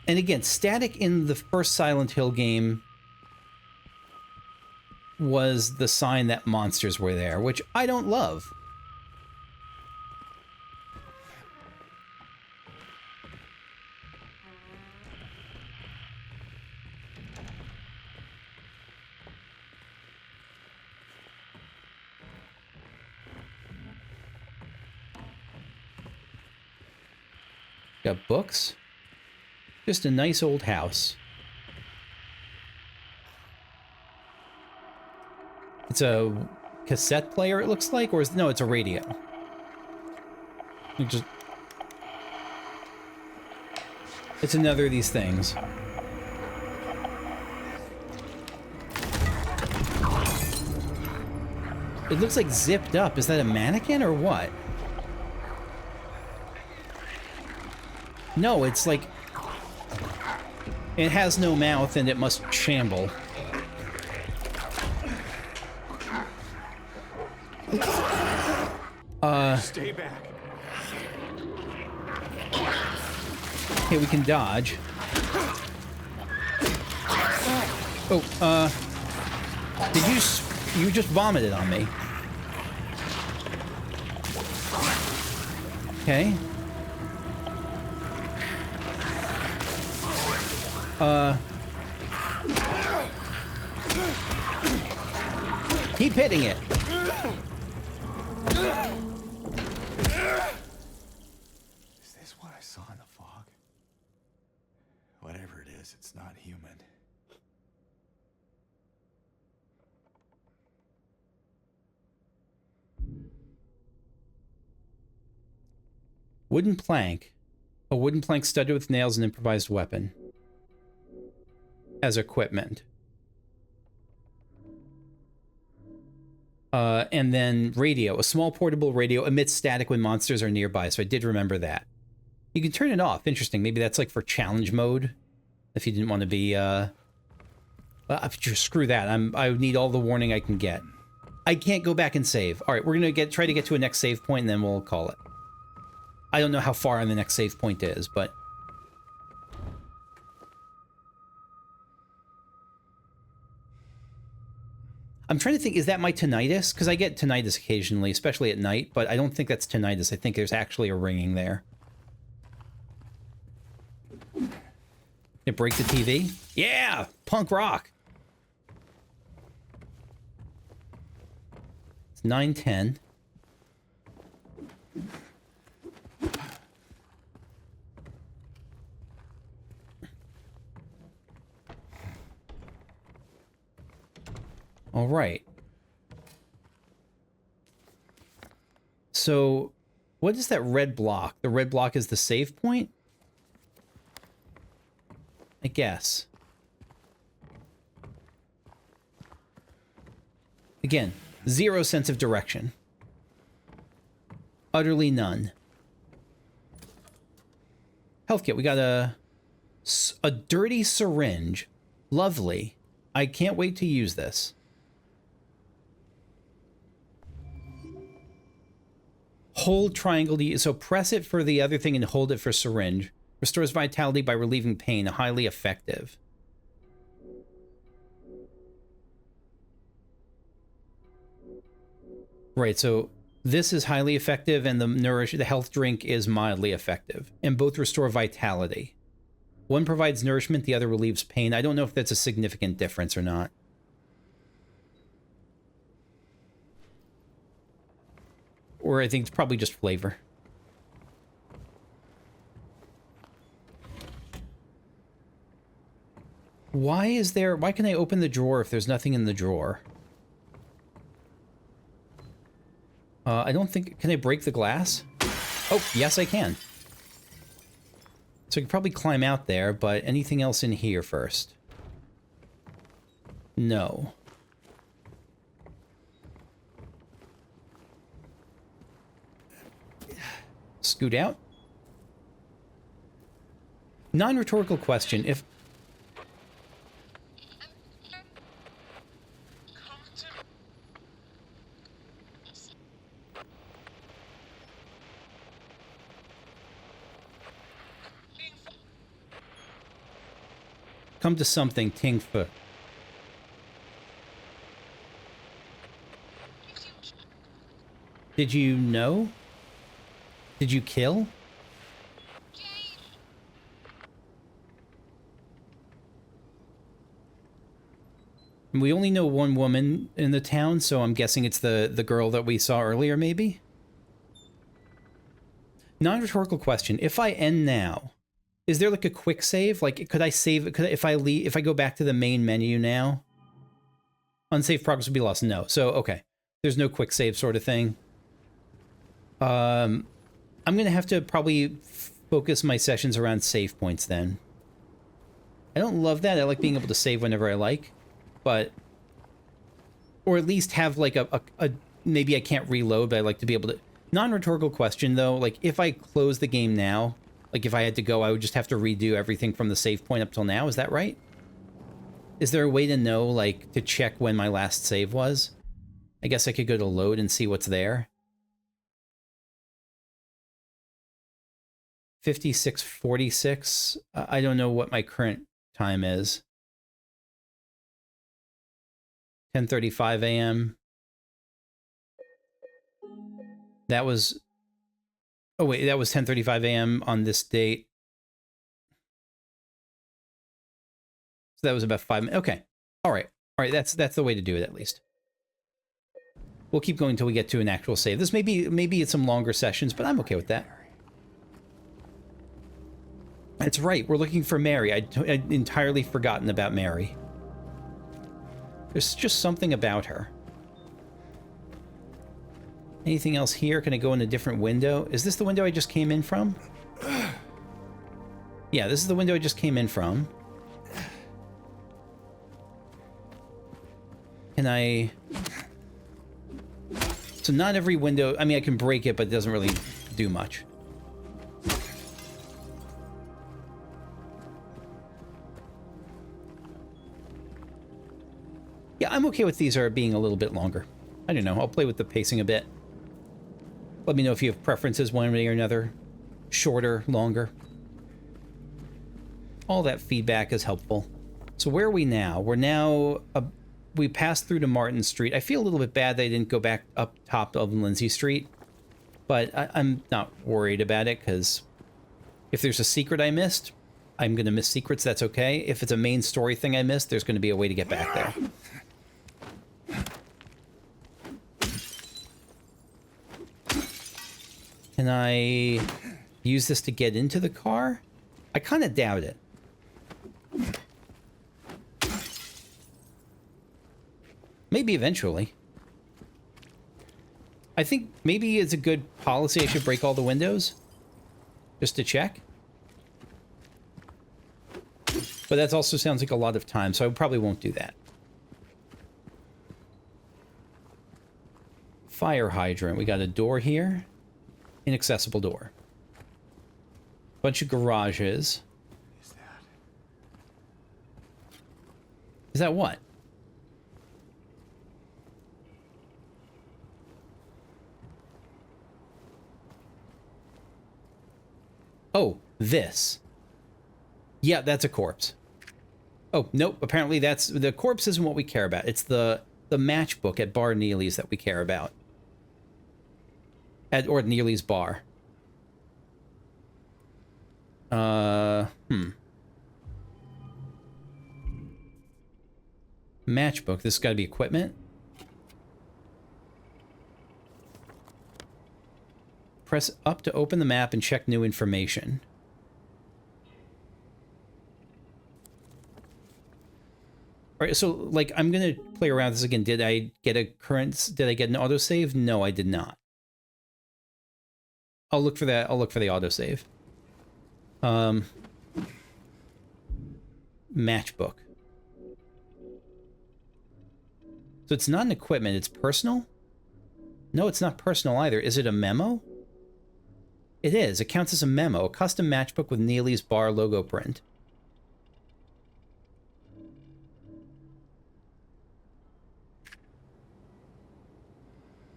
And again, static in the first Silent Hill game was the sign that monsters were there, which I don't love. Got books. Just a nice old house. It's a cassette player, it looks like, or is no, it's a radio. It's another of these things. It looks like zipped up. Is that a mannequin or what? No, it's like... It has no mouth and it must shamble. Stay back. Okay, we can dodge. Oh, did you just vomited on me? Okay. Keep hitting it. Is this what I saw in the fog? Whatever it is, it's not human. Wooden plank. A wooden plank studded with nails and improvised weapon. As equipment. And then radio. A small portable radio emits static when monsters are nearby, so I did remember that. You can turn it off. Interesting. Maybe that's like for challenge mode. If you didn't want to be, screw that. I need all the warning I can get. I can't go back and save. Alright, we're gonna try to get to a next save point and then we'll call it. I don't know how far on the next save point is, but... I'm trying to think, is that my tinnitus? Because I get tinnitus occasionally, especially at night, but I don't think that's tinnitus. I think there's actually a ringing there. It break the TV? Yeah! Punk rock! It's 9:10. All right. So, what is that red block? The red block is the save point? I guess. Again, zero sense of direction. Utterly none. Health kit. We got a dirty syringe. Lovely. I can't wait to use this. Hold triangle to use. So press it for the other thing and hold it for syringe. Restores vitality by relieving pain. Highly effective. Right, so this is highly effective and the health drink is mildly effective. And both restore vitality. One provides nourishment, the other relieves pain. I don't know if that's a significant difference or not. Or I think it's probably just flavor. Why can I open the drawer if there's nothing in the drawer? I don't think, can I break the glass? Oh, yes I can. So I could probably climb out there, but anything else in here first? No. Scoot out. Non-rhetorical question. If come to something, Tingfa. Did you know? Did you kill? We only know one woman in the town, so I'm guessing it's the girl that we saw earlier, maybe? Non-rhetorical question. If I end now, is there like a quick save? Like, could I save it? If I go back to the main menu now? Unsaved progress would be lost. No. So, okay. There's no quick save sort of thing. I'm going to have to probably focus my sessions around save points then. I don't love that. I like being able to save whenever I like. But... or at least have like a maybe I can't reload, but I like to be able to... Non-rhetorical question, though. Like, if I close the game now, like if I had to go, I would just have to redo everything from the save point up till now. Is that right? Is there a way to know, like, to check when my last save was? I guess I could go to load and see what's there. 56:46. I don't know what my current time is. 10:35 a.m. That was... oh wait, that was 10:35 a.m. on this date. So that was about 5 minutes. Okay. All right. That's the way to do it, at least. We'll keep going until we get to an actual save. This maybe it's some longer sessions, but I'm okay with that. That's right. We're looking for Mary. I'd entirely forgotten about Mary. There's just something about her. Anything else here? Can I go in a different window? Is this the window I just came in from? Yeah, this is the window I just came in from. Can I... so not every window... I mean, I can break it, but it doesn't really do much. Yeah, I'm okay with these are being a little bit longer. I don't know. I'll play with the pacing a bit. Let me know if you have preferences one way or another. Shorter, longer. All that feedback is helpful. So where are we now? We're now we passed through to Martin Street. I feel a little bit bad that I didn't go back up top of Lindsay Street, but I'm not worried about it, because if there's a secret I missed, I'm going to miss secrets. That's okay. If it's a main story thing I missed, there's going to be a way to get back there. Can I use this to get into the car? I kind of doubt it. Maybe eventually. I think maybe it's a good policy I should break all the windows just to check. But that also sounds like a lot of time, so I probably won't do that. Fire hydrant. We got a door here. Inaccessible door. Bunch of garages. Is that what? Oh, this. Yeah, that's a corpse. Oh, nope. Apparently that's... The corpse isn't what we care about. It's the matchbook at Bar Neely's that we care about. Or Neely's bar. Matchbook. This has got to be equipment. Press up to open the map and check new information. All right, so, like, I'm going to play around with this again. Did I get a current... Did I get an autosave? No, I did not. I'll look for that. I'll look for the autosave. Matchbook. So it's not an equipment, it's personal? No, it's not personal either. Is it a memo? It is. It counts as a memo. A custom matchbook with Neely's bar logo print.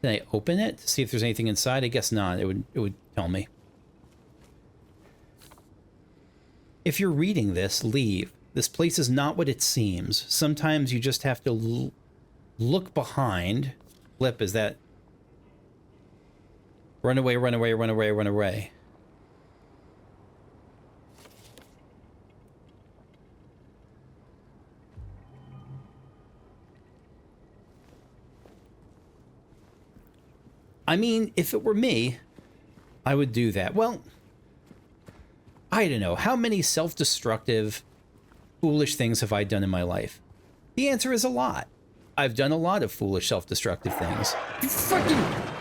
Can I open it to see if there's anything inside? I guess not. It would tell me. If you're reading this, leave. This place is not what it seems. Sometimes you just have to look behind. Flip, is that... Run away, run away, run away, run away. I mean, if it were me, I would do that. Well, I don't know. How many self-destructive, foolish things have I done in my life? The answer is a lot. I've done a lot of foolish, self-destructive things. You fucking...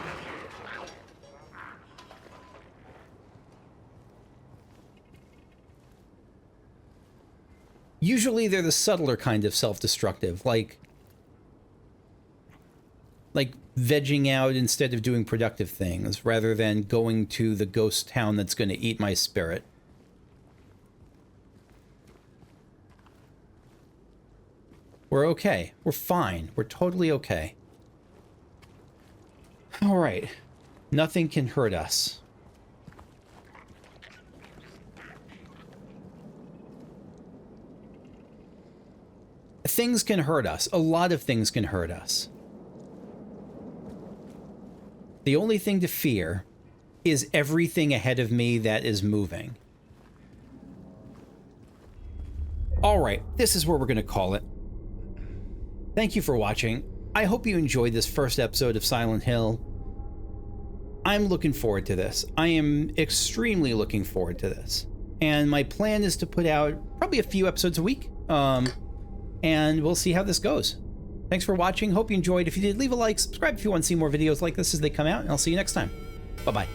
Usually they're the subtler kind of self-destructive, like vegging out instead of doing productive things, rather than going to the ghost town that's going to eat my spirit. We're okay. We're fine. We're totally okay. All right. Nothing can hurt us. Things can hurt us. A lot of things can hurt us. The only thing to fear is everything ahead of me that is moving. All right, this is where we're going to call it. Thank you for watching. I hope you enjoyed this first episode of Silent Hill. I'm looking forward to this. I am extremely looking forward to this. And my plan is to put out probably a few episodes a week. And we'll see how this goes. Thanks for watching. Hope you enjoyed. If you did, leave a like, subscribe if you want to see more videos like this as they come out, and I'll see you next time. Bye-bye.